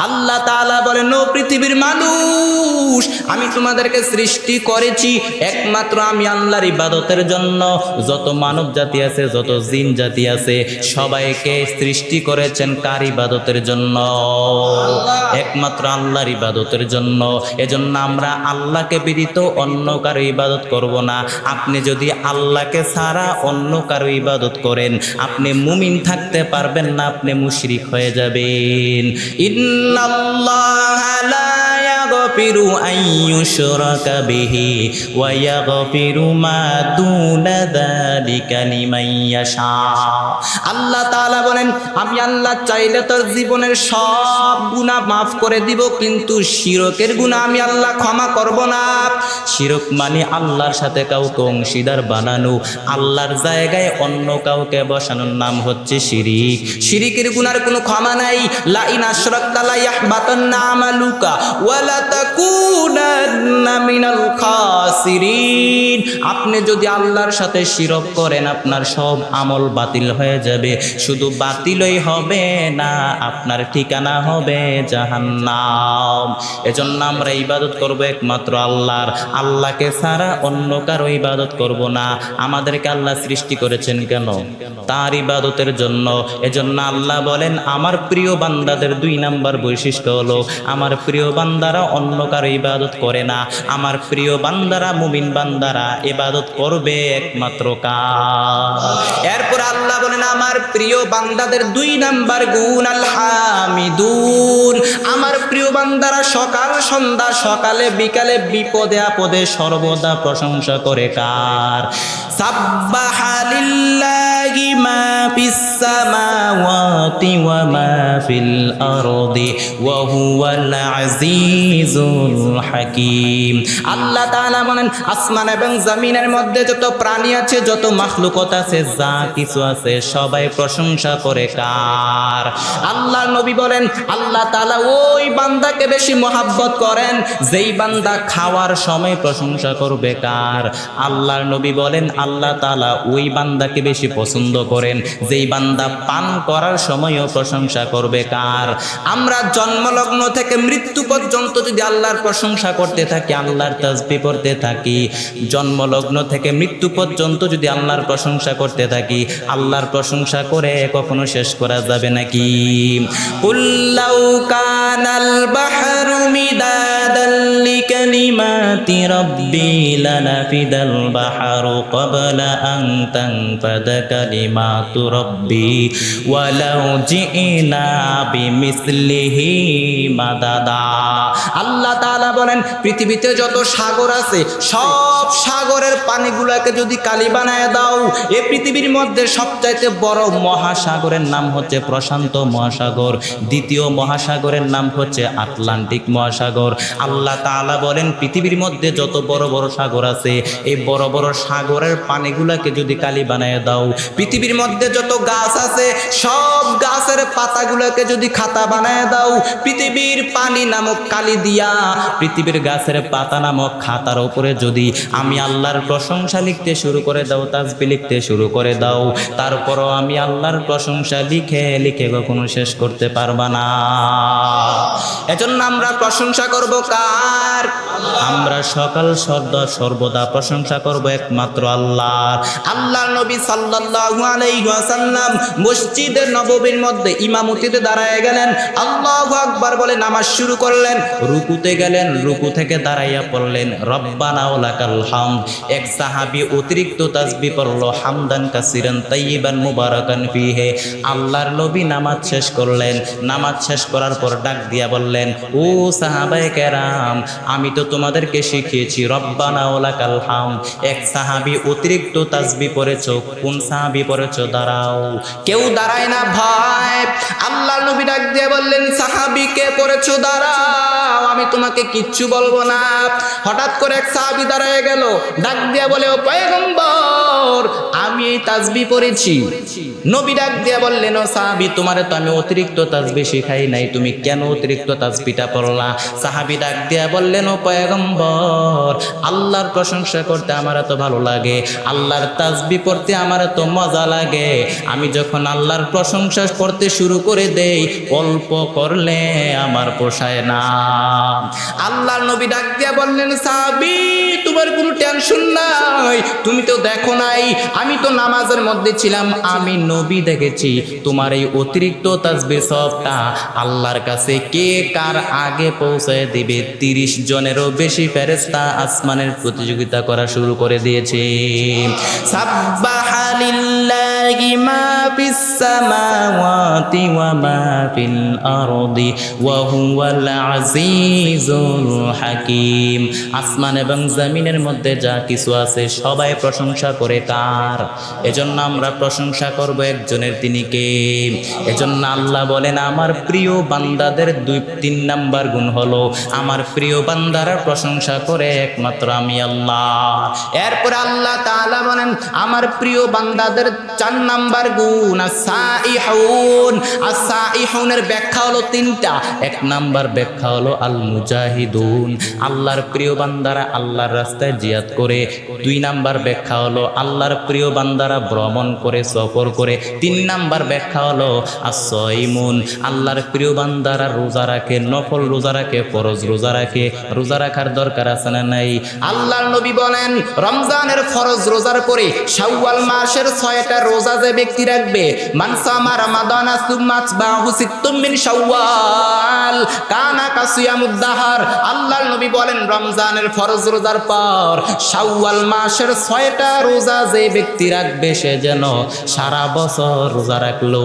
আল্লাহ তাআলা বলেন ও পৃথিবীর মানুষ, আমি তোমাদেরকে সৃষ্টি করেছি একমাত্র আমি আল্লাহর ইবাদতের জন্য। যত মানব জাতি আছে, যত জিন জাতি আছে, সবাইকে সৃষ্টি করেছেন কার ইবাদতের জন্য? একমাত্র আল্লাহর ইবাদতের জন্য। এজন্য আমরা আল্লাহকে ব্যতীত অন্য কারো ইবাদত করব না। আপনি যদি আল্লাহকে ছাড়া অন্য কারো ইবাদত করেন, আপনি মুমিন থাকতে পারবেন না, আপনি মুশরিক হয়ে যাবেন। ইন্নাল্লাহা লা ইয়াগফিরু আন ইউশরাকা বিহি ওয়া ইয়াগফিরু মা দুনা যালিকা লিমান ইয়াশা। আল্লাহ তাআলা বলেন আমি আল্লাহ চাইলে তোর জীবনের সব গুনাহ মাফ করে দিব, কিন্তু শিরকের গুনাহ আমি আল্লাহ ক্ষমা করব না। শিরক মানে আল্লাহর সাথে কাউকে অংশীদার বানানো, আল্লাহর জায়গায় অন্য কাউকে বসানোর নাম হচ্ছে শিরিক। শিরিকের গুনার কোনো ক্ষমা নাই। লা ইন আশরাকতা লা ইয়াহবাতান্না আমালুকা ওয়া লা তাকুনান্না মিনাল খাসিরিন। আপনি যদি আল্লাহর সাথে শিরক করেন, আপনার সব আমল বাতিল হয়ে যাবে। শুধু বাতিলই হবে না, আপনার ঠিকানা হবে জাহান্নাম। এজন্য আমরা ইবাদত করব একমাত্র আল্লাহর, আল্লাহকে ছাড়া অন্য কারো ইবাদত করব না। আমাদেরকে আল্লাহ সৃষ্টি করেছেন কেন? তার ইবাদতের জন্য। এজন্য আল্লাহ বলেন আমার প্রিয় বান্দাদের 2 নাম্বার বৈশিষ্ট্য হলো আমার প্রিয় বান্দারা অন্য কারো ইবাদত করে না। আমার প্রিয় বান্দারা, মুমিন বান্দারা ইবাদত করবে একমাত্র কার? এরপর আল্লাহ বলেন আমার প্রিয় বান্দাদের 2 নাম্বার গুণ আল হামিদুন। আমার প্রিয় বান্দারা সকাল সন্ধ্যা, সকালে বিকালে, বিপদে আপদে সর্বদা প্রশংসা করে কার? সাব্বাহা লিল্লাহি মা ফিস সামাওয়াতি ওয়া মা ফিল আরদি ওয়া হুয়াল আজিজুল হাকীম। আল্লাহ তাআলা বলেন আসমান এবং জমিনের মধ্যে যত প্রাণী আছে, যত মাখলুকত আছে, যা কিছু আছে, সবাই প্রশংসা করে কার? আল্লাহর নবী বলেন আল্লাহ তাআলা ওই বান্দাকে বেশি মহব্বত করেন যেই বান্দা খাওয়ার সময় প্রশংসা করবে কার? আল্লাহর নবী বলেন আল্লাহ তাআলা ওই বান্দাকে বেশি পছন্দ করেন যেই বান্দা পান করার সময় সময়ও প্রশংসা করবে কার? আমরা জন্মলগ্ন থেকে মৃত্যু পর্যন্ত যদি আল্লাহর প্রশংসা করতে থাকি, আল্লাহর তাসবিহ পড়তে থাকি, জন্মলগ্ন থেকে মৃত্যু পর্যন্ত যদি আল্লাহর প্রশংসা করতে থাকি, আল্লাহর প্রশংসা করে কখনো শেষ করা যাবে নাকি? কুল্লাউ কানাল বাহরু মিদাদাল লিকালিমাতি রাব্বি লানাফিদাল বাহরু ক্বাবলা আন তানফাদা কালিমাতু রাব্বি ওয়ালাউ জিনা বিমিসলিহি মাদাদা। আল্লাহ তাআলা বলেন, পৃথিবীতে যত সাগর আছে সব সাগরের পানিগুলোকে যদি কালি বানায় দাও, এই পৃথিবীর মধ্যে সবচাইতে বড় মহাসাগরের নাম হচ্ছে প্রশান্ত মহাসাগর, দ্বিতীয় মহাসাগরের নাম হচ্ছে আটলান্টিক মহাসাগর। আল্লাহ তাআলা বলেন, পৃথিবীর মধ্যে যত বড় বড় সাগর আছে, এই বড় বড় সাগরের পানিগুলোকে যদি কালি বানায় দাও, পৃথিবীর মধ্যে যত গাছ আছে সব গাছের পাতাগুলোকে যদি খাতা বানায় দাও, পৃথিবীর পানি নামক কালি দিয়া পৃথিবীর গাছের পাতা নামক খাতার উপরে যদি আমি আল্লাহর প্রশংসা লিখতে শুরু করে দাও, তাসবিহ লিখতে শুরু করে দাও, তারপরও আমি আল্লাহর প্রশংসা লিখে লিখে কখনো শেষ করতে পারবা না। এজন্য আমরা প্রশংসা করব কার? আমরা সকাল সর্বদা প্রশংসা করব একমাত্র আল্লাহর। আল্লাহর নবী সাল্লাল্লাহু আলাইহি ওয়াসাল্লাম মসজিদে নববীর মধ্যে ইমামতিতে দাঁড়ায় গেলেন, আল্লাহু আকবার বলে নামাজ শুরু করলেন, রুকুতে গেলেন, রুকু থেকে দাঁড়াইয়া পড়লেন রব্বানা ওয়ালাকাল হামদ। এক সাহাবী অতিরিক্ত তাসবিহ পড়লো, হামদান কাসিরান তাইয়িবান মুবারাকান ফিহি। আল্লাহর নবী নামাজ শেষ করলেন, নামাজ শেষ করার পর ডাক দিয়া বললেন, ও সাহাবায়ে কেরাম, আমি তো তোমাদেরকে শিখিয়েছি রব্বানা ওয়ালাকাল হামদ। এক সাহাবী অতিরিক্ত তাসবিহ পড়েছো, কোন সাহাবী পড়েছো? দাঁড়াও। কেউ দাঁড়ায় না ভাই। আল্লাহর নবী ডাক দিয়ে বললেন, সাহাবী কে পড়েছো? দাঁড়াও, আমি তোমাকে কিচ্ছু বলবো না। হঠাৎ করে এক সাহাবী দাঁড়ায় গেল, ডাক দিয়া বলে, ও পয়গম্বর, আমি এই তাসবিহ পড়েছি। নবী ডাক দিয়া বললেন, ও সাহাবী, তোমারে তো আমি অতিরিক্ত তাসবিহ শিখাই নাই, তুমি কেন অতিরিক্ত তাসবিহটা পড়লা? সাহাবী ডাক দিয়া বললেন, ও পয়গম্বর, আল্লাহর প্রশংসা করতে আমার এত ভালো লাগে, আল্লাহর তাসবিহ পড়তে আমার এত মজা লাগে, আমি যখন আল্লাহর প্রশংসা করতে শুরু করে দেই, অল্প করলে আমার পোষায় না। আল্লাহর নবী ডাক দিয়া বললেন, সাহাবী, তোমার কোনো টেনশন নাই, তুমি তো দেখো নাই, আমি তো নামাজের মধ্যে ছিলাম, আমি নবী দেখেছি তোমার এই অতিরিক্ত তাসবিহ সবটা আল্লাহর কাছে কে কার আগে পৌঁছায় দিবে 30 জনেরও বেশি ফেরেশতা আসমানের প্রতিযোগিতা করা শুরু করে দিয়েছে। সাব্বাহা লিল্লাহি মা ফিস সামাওয়াতি ওয়া মা ফিল আরদি ওয়া হুয়াল আজিজুল হাকিম। আসমান এবং জমিনের মধ্যে যা কিছু আছে সবাই প্রশংসা করে কার? এজন্য আমরা প্রশংসা করব একজনের, তিনি কে? এজন্য আল্লাহ বলেন, আমার প্রিয় বান্দাদের 2-3 নাম্বার গুণ হলো, আমার প্রিয় বান্দারা প্রশংসা করে একমাত্র আমি আল্লাহ। এরপরে আল্লাহ তাআলা বলেন, আমার প্রিয় বান্দাদের 4 নাম্বার গুণ as-সাইহুন। as-সাইহুনের ব্যাখ্যা হলো 3টা। 1 নাম্বার ব্যাখ্যা হলো আল মুজাহিদুন, আল্লাহর প্রিয় বান্দারা আল্লাহর রাস্তায় জিহাদ করে। 2 নাম্বার ব্যাখ্যা হলো আল্লাহর প্রিয় বান্দারা ভ্রমণ করে, সফর করে। 3 নাম্বার ব্যাখ্যা হলো as-সাইমুন, আল্লাহর প্রিয় বান্দারা রোজা রাখে, নফল রোজা রাখে, ফরজ রোজা রাখে। রোজা রাখার দরকার আছে না নাই? আল্লাহর নবী বলেন, রমজানের ফরজ রোজার পরে শাওয়াল মাসের 6টা রোজা যে ব্যক্তি রাখবে, মান সামা রমাদানা সুম্মা আতবাহু সিত্তুম মিন শাওয়াল কানা কাসিয়ামুদ দাহার। আল্লাহর নবী বলেন, রমজানের ফরজ রোজার পর শাওয়াল মাসের 6টা রোজা যে ব্যক্তি রাখবে, সে যেন সারা বছর রোজা রাখলো।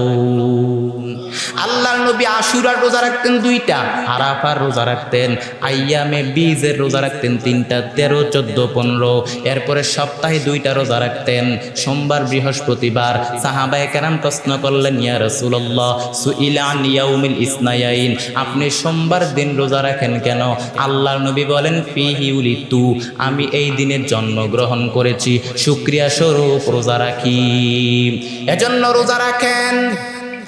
আল্লাহর নবী আশুরার রোজা রাখতেন 2টা, আরাফার রোজা রাখতেন, আইয়ামে বীজের রোজা রাখতেন 3টা, 13, 14, 15। এরপরে সপ্তাহে 2টা রোজা রাখতেন, সোমবার, বৃহস্পতিবার। সাহাবায়ে কেরাম প্রশ্ন করলেন, ইয়া রাসূলুল্লাহ, সুইলা আন ইয়াউমিল ইসনায়াইন, আপনি সোমবার দিন রোজা রাখেন কেন? আল্লাহর নবী বলেন, ফিহি উলিতু, আমি এই দিনের জন্মগ্রহণ করেছি, শুকরিয়া স্বরূপ রোজা রাখি, এজন্য রোজা রাখেন।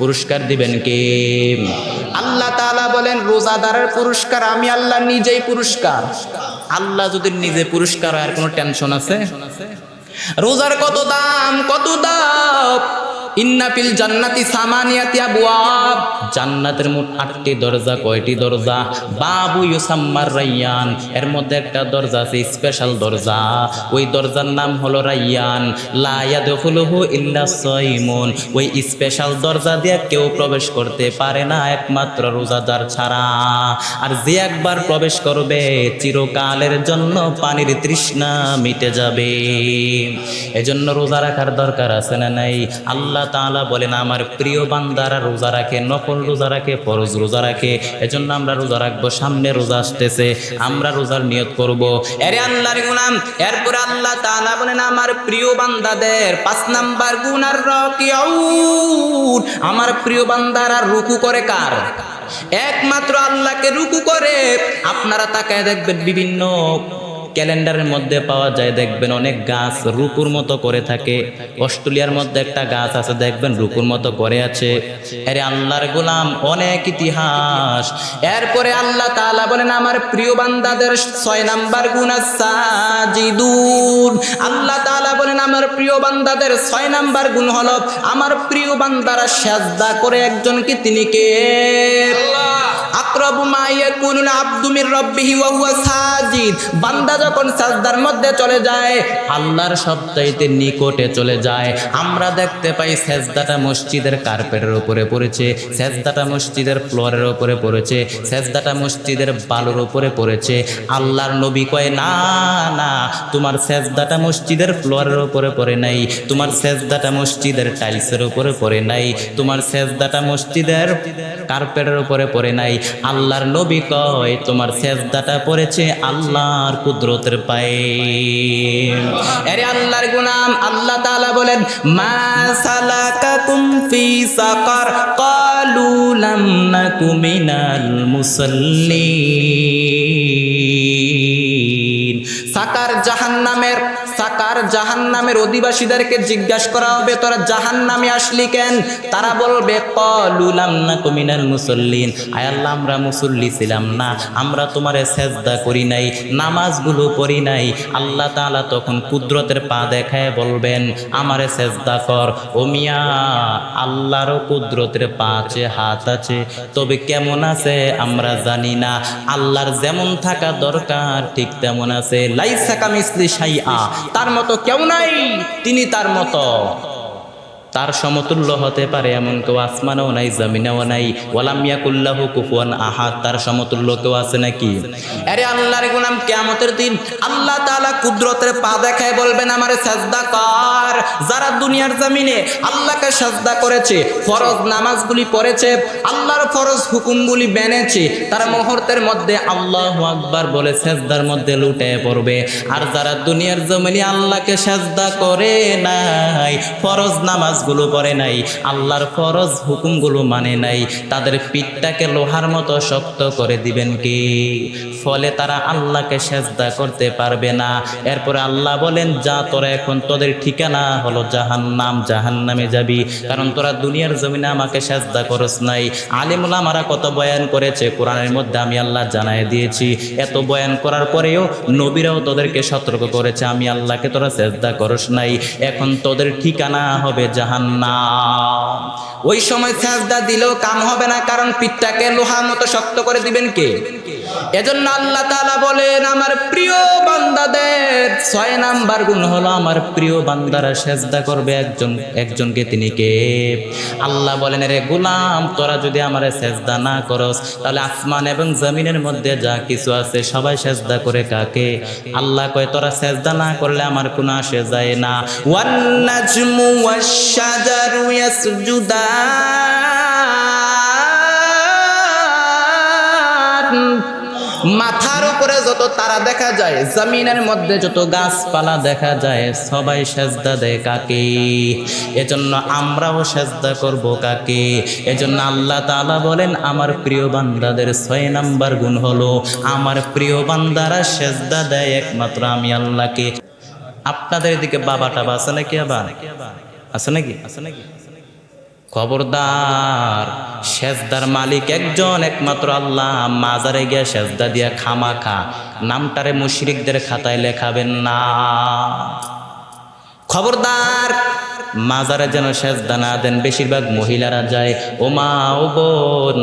পুরস্কার দিবেন কে? আল্লাহ তাআলা বলেন, রোজাদারের পুরস্কার আমি আল্লাহ নিজেই পুরস্কার। আল্লাহ যদি নিজে পুরস্কার হয়, আর কোনো টেনশন আছে? রোজার কত দাম, কত দাম! ইন্না ফিল জান্নাতি সামানিয়াতি আবওয়াব, জান্নাতের মোট 8টি দরজা। কয়টি দরজা? বাবু ইউসাম্মার রায়্যান, এর মধ্যে একটা দরজা আছে স্পেশাল দরজা, ওই দরজার নাম হলো রায়্যান। লা ইয়াদখুলুহু ইল্লা সাইমুন, ওই স্পেশাল দরজা দিয়ে কেউ প্রবেশ করতে পারে না একমাত্র রোজাদার ছাড়া। আর যে একবার প্রবেশ করবে চিরকালের জন্য পানির তৃষ্ণা মিটে যাবে। এজন্য রোজা রাখার দরকার আছে না নাই? আল্লাহ তাআলা বলেন আমার প্রিয় বান্দারা রোজা রাখে, নফল রোজা রাখে, ফরজ রোজা রাখে। এজন্য আমরা রোজা রাখবো। সামনে রোজা আসতেছে, আমরা রোজার নিয়ত করব। এরে আল্লাহর গোলাম, এরপর আল্লাহ তাআলা বলেন আমার প্রিয় বান্দাদের 5 নাম্বার গুণ আর রাকিউন, আমার প্রিয় বান্দারা রুকু করে কার? একমাত্র আল্লাহকে রুকু করে। আপনারা তাকায় দেখবেন বিভিন্ন ক্যালেন্ডারের মধ্যে পাওয়া যায়, দেখবেন অনেক গাছ রুকুর মতো করে থাকে। অস্ট্রেলিয়ার মধ্যে একটা গাছ আছে, দেখবেন রুকুর মতো করে আছে। আরে আল্লাহর গোলাম, অনেক ইতিহাস। এরপরে আল্লাহ তাআলা বলেন আমার প্রিয় বান্দাদের 6 নাম্বার গুণ সাজিদুন, আল্লাহ তাআলা বলেন আমার প্রিয় বান্দাদের 6 নাম্বার গুণ হলো আমার প্রিয় বান্দারা সিজদা করে একজনকে, তিনি কে? আকরাবু মা ইয়াকুনুল আবদু মির রাব্বিহি ওয়া হুয়া সাজিদ, বান্দা যখন সাজদার মধ্যে চলে যায় আল্লাহর সবচাইতে নিকটে চলে যায়। আমরা দেখতে পাই সেজদাটা মসজিদের কার্পেটের উপরে পড়েছে, সেজদাটা মসজিদের ফ্লোরের উপরে পড়েছে, সেজদাটা মসজিদের বালুর উপরে পড়েছে। আল্লাহর নবী কয় না না, তোমার সেজদাটা মসজিদের ফ্লোরের উপরে পড়ে নাই, তোমার সেজদাটা মসজিদের টাইলসের উপরে পড়ে নাই, তোমার সেজদাটা মসজিদের কার্পেটের উপরে পড়ে নাই। আল্লাহর নবী কয় তোমার সেজদাটা পড়েছে আল্লাহর কুদরতের পায়ে। আরে আল্লাহর গোলাম, আল্লাহ তাআলা বলেন মা সালাকাকুম ফি সাকার ক্বালু লাম নাকু মিনাল মুসাল্লিন। সাকার জাহান্নামের অধিবাসীদেরকে জিজ্ঞাসা করা হবে তোরা জাহান্নামে আসলি কেন? তারা বলবে ক্বালু লাম নাকু মিনাল মুসাল্লিন, আয় আল্লাহ আমরা মুসল্লি ছিলাম না, আমরা তোমারে সেজদা করি নাই, নামাজগুলো পড়ি নাই। আল্লাহ তাআলা তখন কুদরতের পা দেখায় বলবেন আমারে সেজদা কর। ও মিয়া, আল্লাহরও কুদরতের পা আছে, হাত আছে, তবে কেমন আছে আমরা জানি না। আল্লাহর যেমন থাকা দরকার ঠিক তেমন আছে। লাইসা কামিসলি শাইআ, তার মতো কেউ নাই, তিনি তার মতো। তার সমতুল্য হতে পারে এমন কেউ আসমানেও নাই, জমিনেও নাই। ওয়ালাম ইয়াকুল্লাহু কুফুয়ান আহাদ, তার সমতুল্য কেউ আছে নাকি? আরে আল্লাহর গোলাম, কিয়ামতের দিন আল্লাহ তাআলা কুদরতের পা দেখায় বলবেন আমারে সাজদা কর। যারা দুনিয়ার জমিনে আল্লাহকে সাজদা করেছে, ফরজ নামাজগুলি পড়েছে, আল্লাহর ফরজ হুকুমগুলি মেনেছে, তারা মুহূর্তের মধ্যে আল্লাহু আকবার বলে সাজদার মধ্যে লুটে পড়বে। আর যারা দুনিয়ার জমিনে আল্লাহকে সাজদা করে নাই, ফরজ নামাজ গুলো পড়ে নাই, আল্লাহর ফরজ হুকুমগুলো মানে নাই, তাদের পিঠটাকে লোহার মতো শক্ত করে দিবেন কি? ফলে তারা আল্লাহকে সেজদা করতে পারবে না। এরপরে আল্লাহ বলেন যা তোরা এখন তোদের ঠিকানা হলো জাহান্নাম, জাহান্নামে যাবি, কারণ তোরা দুনিয়ার জমিনে আমাকে সেজদা করস নাই। আলিম উলামারা কত বয়ান করেছে, কোরআনের মধ্যে আমি আল্লাহ জানায় দিয়েছি। এত বয়ান করার পরেও নবীরাও তোদেরকে সতর্ক করেছে আমি আল্লাহকে তোরা সেজদা করস নাই, এখন তোদের ঠিকানা হবে জাহান্নাম। ওই সময় সাজদা দিলেও কাম হবে না, কারণ পিঠটাকে লোহার মতো শক্ত করে দিবেন কে? এজন্য আল্লাহ তাআলা বলেন আমার প্রিয় বান্দাদের 6 নাম্বার গুণ হলো আমার প্রিয় বান্দারা সেজদা করবে একজনকে, তিনি কে? আল্লাহ বলেন রে গোলাম, তোরা যদি আমারে সেজদা না করস তাহলে আসমান এবং জমিনের মধ্যে যা কিছু আছে সবাই সেজদা করে কাকে? আল্লাহ কয় তোরা সেজদা না করলে আমার কোনো আসে যায় না। ওয়ান নাজমু ওয়াশ শাজারু ইয়াসজুদান, মাথার উপরে যত তারা দেখা যায়, জমিনের মধ্যে যত গাছপালা দেখা যায়, সবাই সেজদা দেয় কাকে? এজন্য আমরাও সেজদা করব কাকে? এজন্য আল্লাহ তাআলা বলেন আমার প্রিয় বান্দাদের 6 নাম্বার গুণ হলো আমার প্রিয় বান্দারা সেজদা দেয় একমাত্র আমি আল্লাহকে। আপনাদের এদিকে বাবাটা আছে নাকি? আবার আছে নাকি? খবরদার, সেজদার মালিক একজন একমাত্র আল্লাহ। মাজারে গিয়া সেজদা দিয়া খামাখা নামটারে মুশরিকদের খাতায় লেখাবেন না। খবরদার, মাজারে যেন সেজদা না দেন। বেশিরভাগ মহিলারা যায়, ও মা ও বোন,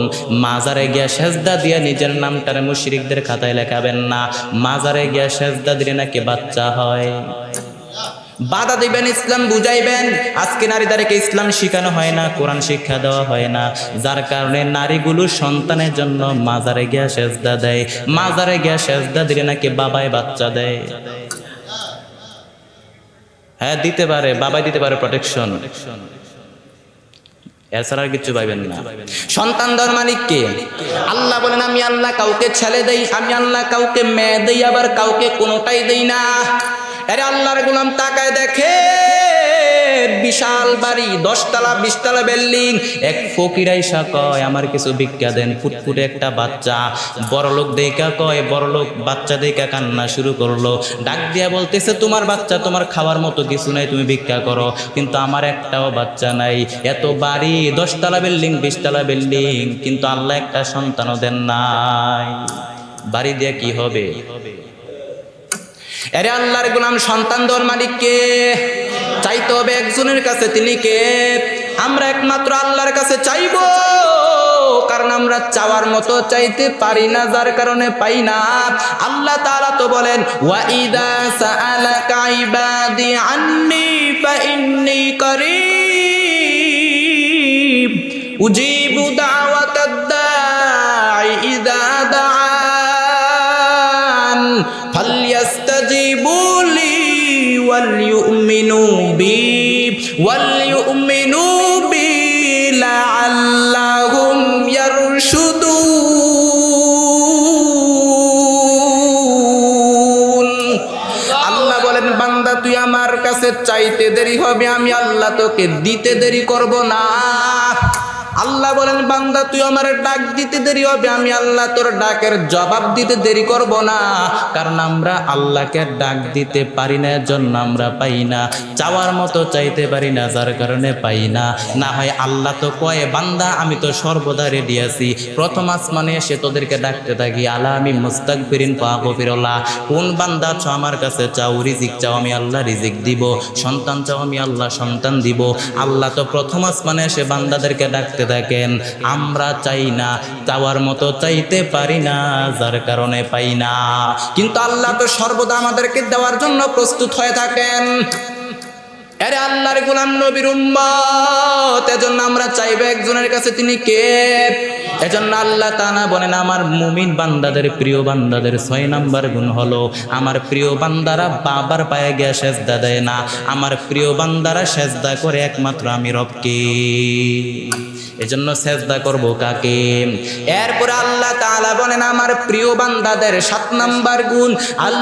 মাজারে গিয়া সেজদা দিয়া নিজের নামটারে মুশরিকদের খাতায় লেখাবেন না। মাজারে গিয়া সেজদা দিলে নাকি বাচ্চা হয়। বাধা দিবেন, ইসলাম বুঝাইবেন। আজকে নারীদেরকে ইসলাম শেখানো হয় না, কোরআন শিক্ষা দেওয়া হয় না, যার কারণে নারীগুলো সন্তানের জন্য মাজারে গিয়া সেজদা দেয়। মাজারে গিয়া সেজদা দিলে নাকি বাবাই বাচ্চা দেয়। হ্যাঁ দিতে পারে, বাবাই দিতে পারে প্রোটেকশন, এছাড়া আর কিছু পাইবেন না। সন্তান দেওয়ার মালিক কে? আল্লাহ বলেন, আমি আল্লাহ কাউকে ছেলে দেই, আমি আল্লাহ কাউকে মেয়ে দেই, আবার কাউকে কোনোটাই দেই না। আরে আল্লাহর গোলাম তাকায় দেখে, বিশাল বাড়ি, 10 তলা 20 তলা বিল্ডিং, এক ফকির আইসা কয় আমার কিছু ভিক্ষা দেন। ফুটফুটে একটা বাচ্চা, বড়লোক দেখা কয়, বড়লোক বাচ্চা দেখা কান্না শুরু করলো, ডাক দিয়া বলতেছে তোমার বাচ্চা, তোমার খাওয়ার মতো কিছু নাই, তুমি ভিক্ষা করো, কিন্তু আমার একটাও বাচ্চা নাই। এত বাড়ি, 10 তলা বিল্ডিং 20 তলা বিল্ডিং, কিন্তু আল্লাহ একটা সন্তানও দেন নাই। বাড়ি দিয়ে কি হবে? আরে আল্লাহর গোলাম, সন্তান দেওয়ার মালিক কে? চাইতে হবে একজনের কাছে, তিনি কে? আমরা একমাত্র আল্লাহর কাছে চাইব, কারণ আমরা চাওয়ার মতো চাইতে পারি না, যার কারণে পাই না। আল্লাহ তাআলা তো বলেন, ওয়া ইযা সাআলাকা ইবাদি আন্নী ফাইন্নী করিব উজিবু দাওয়াতাদ দাঈ ইযা দাআন ফালইস্তাজিবু লি ওয়ালইউমিনু বি লাআল্লাহুম ইয়ারশুদুন। আল্লাহ বলেন, বান্দা তুই আমার কাছে চাইতে দেরি হবে, আমি আল্লাহ তোকে দিতে দেরি করব না। আল্লাহ বলেন, বান্দা তুই আমার ডাক দিতে দেরি হবে, আমি আল্লাহ তোর ডাকের জবাব দিতে দেরি করব না। কারণ আমরা আল্লাহকে ডাক দিতে পারি না, জন্য আমরা পাই না। চাওয়ার মতো চাইতে পারি না, যার কারণে পাই না। না হয় আল্লাহ তো কয়, বান্দা আমি তো সর্বদা রেডি আছি, প্রথম আসমানে এসে তোদেরকে ডাকতে থাকি, আলা আমি মুস্তাগফিরিন ফাগফিরুল্লাহ। কোন বান্দা আছো আমার কাছে চাও, রিজিক চাও, আমি আল্লাহ রিজিক দিব। সন্তান চাও, আমি আল্লাহ সন্তান দিব। আল্লাহ তো প্রথম আসমানে এসে বান্দাদেরকে ডাকতে দেখেন। আমরা চাই না, চাওয়ার মতো চাইতে পারি না, যার কারণে পাই না। কিন্তু আল্লাহ তো সর্বদা আমাদেরকে দেওয়ার জন্য প্রস্তুত হয়ে থাকেন। আরে আল্লাহর গোলাম, নবীর উম্মত, এজন্য আমরা চাইবো একজনের কাছে, তিনি কে? এজন্য আল্লাহ তাআলা বলেন, আমার মুমিন বান্দাদের, প্রিয় বান্দাদের 6 নাম্বার গুণ হলো, আমার প্রিয় বান্দারা বাবার পায়ে গিয়ে সেজদা দেয় না, আমার প্রিয় বান্দারা সেজদা করে একমাত্র আমি রবকে। এজন্য সেজদা করব কাকে? এরপরে আল্লাহ তাআলা বলেন, আমার প্রিয় বান্দাদের 7 নাম্বার গুণ, আল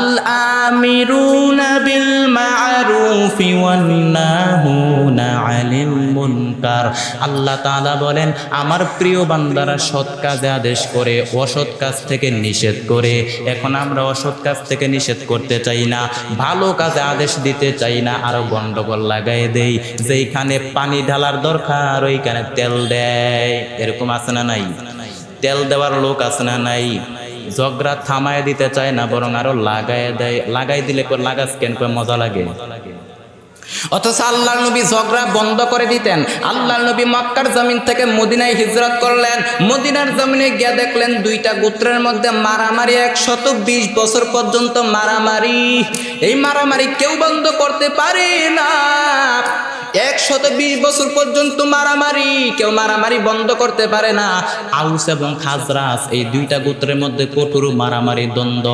আমিরুনা বিল মা'রুফি ওয়ান নাহুনা আনিল মুনকার। আল্লাহ তাআলা বলেন, আমার প্রিয় বান্দারা সৎ কাজে আদেশ করে, অসৎ কাজ থেকে নিষেধ করে। এখন আমরা অসৎ কাজ থেকে নিষেধ করতে চাই না, ভালো কাজে আদেশ দিতে চাই না, আরো গন্ডগোল লাগাই দেই। যেইখানে পানি ঢালার দরকার ওইখানে তেল দেয়। এরকম আছে না নাই? তেল দেওয়ার লোক আছে না নাই? ঝগড়া থামায় দিতে চায় না, বরং আরো লাগাই দেয়। লাগাই দিলে লাগাস কেন, মজা লাগে। অথচ আল্লাহর নবী ঝগড়া বন্ধ করে দিতেন। আল্লাহর নবী মক্কার জমিন থেকে মদিনায় হিজরত করলেন। মদিনার জমিনে গিয়ে দেখলেন 2টা গোত্রের মধ্যে মারামারি, 120 বছর পর্যন্ত মারামারি। এই মারামারি কেউ বন্ধ করতে পারে না। 120 বছর পর্যন্ত মারামারি, কেউ মারামারি বন্ধ করতে পারে না। আউস এবং খাজরাজ, এই 2টা গোত্রের মধ্যে কঠোর মারামারি, দ্বন্দ্ব।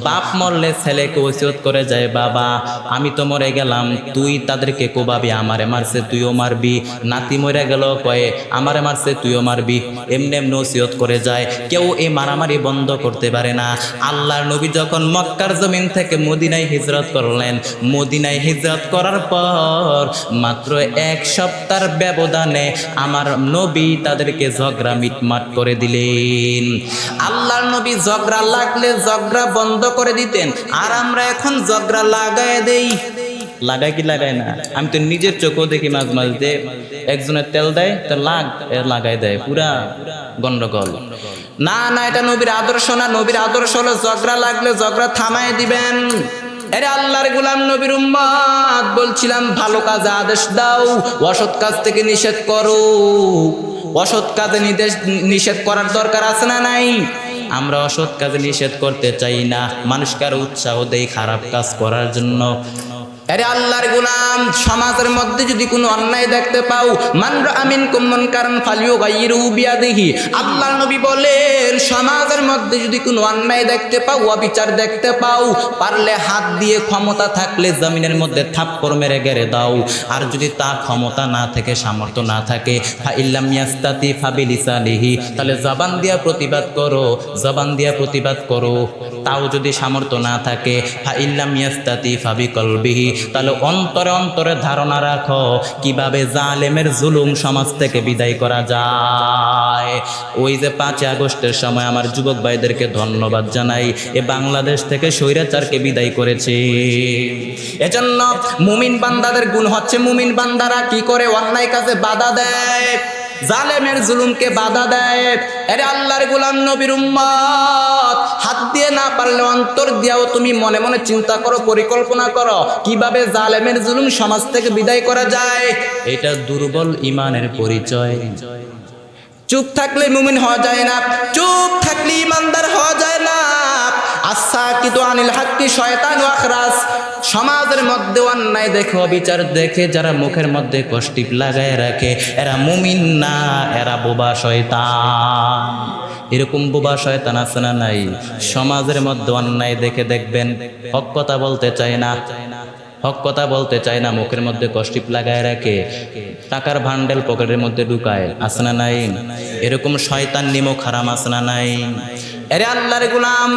বাপ মরলে ছেলেকে ওসিয়ত করে যায়, বাবা আমি তো মরে গেলাম, তুই তাদেরকে কোবাবি, আমারে মারছে তুইও মারবি। নাতি মরে গেল, কয়ে আমারে মারছে তুইও মারবি। এমনি এমনি ওসিয়ত করে যায়। কেউ এই মারামারি বন্ধ করতে পারে না। আল্লাহর নবী যখন মক্কার জমিন থেকে মদিনায় হিজরত করলেন, মদিনায় হিজরত করার পর মাত্র 1 সপ্তাহের ব্যবধানে আমার নবী তাদেরকে ঝগড়া মিটমাট করে দিলেন। আল্লাহর নবী ঝগড়া লাগলে ঝগড়া বন্ধ করে দিতেন, আর আমরা এখন ঝগড়া লাগায় দেই। লাগাই কি লাগায় না? আমি তো নিজের চোখেও দেখি মাঝে মাঝে, একজনের তেল দেয় তো লাগাই দেয়, পুরা গন্ডগোল। না না, এটা নবীর আদর্শ না। নবীর আদর্শ হলো ঝগড়া লাগলে ঝগড়া থামায় দিবেন। এরে আল্লাহর গোলাম নবীর উম্মত, বলছিলাম ভালো কাজে আদেশ দাও, অসৎ কাজ থেকে নিষেধ করো। অসৎ কাজে নিষেধ করার দরকার আছে না নাই? আমরা অসৎ কাজে নিষেধ করতে চাই না, মানুষকে আরো উৎসাহ দেই খারাপ কাজ করার জন্য। আরে আল্লাহর গোলাম, সমাজের মধ্যে যদি কোনো অন্যায় দেখতে পাও, মান রাআ মিনকুম মুনকারান ফালিয়ুগাইয়িরহু বিয়াদিহি, আল্লাহর নবী বলেন সমাজের মধ্যে যদি কোনো অন্যায় দেখতে পাও, অবিচার দেখতে পাও, পারলে হাত দিয়ে ক্ষমতা থাকলে জমিনের মধ্যে থাপ্পড় মেরে গেড়ে দাও। আর যদি তা ক্ষমতা না থাকে, সামর্থ্য না থাকে, ফা ইল্লাম ইয়াস্তাতি ফাবিলিসানিহি, তাহলে জবান দিয়া প্রতিবাদ করো, জবান দিয়া প্রতিবাদ করো। তাও যদি সামর্থ্য না থাকে, ফা ইল্লাম ইয়াস্তাতি ফাবিকলবিহি, তাহলে অন্তরে অন্তরে ধারণা রাখো কিভাবে জালেমের জুলুম সমাজ থেকে বিদায় করা যায়। ওই যে 5 আগস্টের সময় আমার যুবক ভাইদেরকে ধন্যবাদ জানাই, এ বাংলাদেশ থেকে স্বৈরাচারকে বিদায় করেছে। এজন্য মুমিন বান্দাদের গুণ হচ্ছে, মুমিন বান্দারা কি করে? অন্যায় কাজে বাধা দেয়, জালেমের জুলুমকে বাধা দেয়। আরে আল্লাহর গোলাম নবীর উম্মত, হাত দিয়ে না পারলে অন্তর দিয়াও তুমি মনে মনে চিন্তা করো, পরিকল্পনা করো কিভাবে জালেমের জুলুম সমাজ থেকে বিদায় করা যায়। এটা দুর্বল ইমানের পরিচয়। চুপ থাকলে মুমিন হওয়া যায় না, চুপ থাকলে ইমানদার হওয়া যায় না। আস-সাকিতু আনিল হাক্কি শয়তান ওয়া আখরাস, সমাজের মধ্যে অন্যায় দেখে, অবিচার দেখে যারা মুখের মধ্যে কষ্টিপ লাগায় রাখে, এরা মুমিন না, এরা বোবা শয়তান। এরকম বোবা শয়তান আছে না নাই? সমাজের মধ্যে অন্যায় দেখে দেখবেন হক কথা বলতে চায় না, হক কথা বলতে চায় না, মুখের মধ্যে কষ্টিপ লাগায় রাখে, টাকার ভান্ডেল পকেটের মধ্যে ঢুকায়, আছে না নাই? এরকম শয়তান নিমক হারাম আছে না নাই? এরে আল্লাহর গোলাম,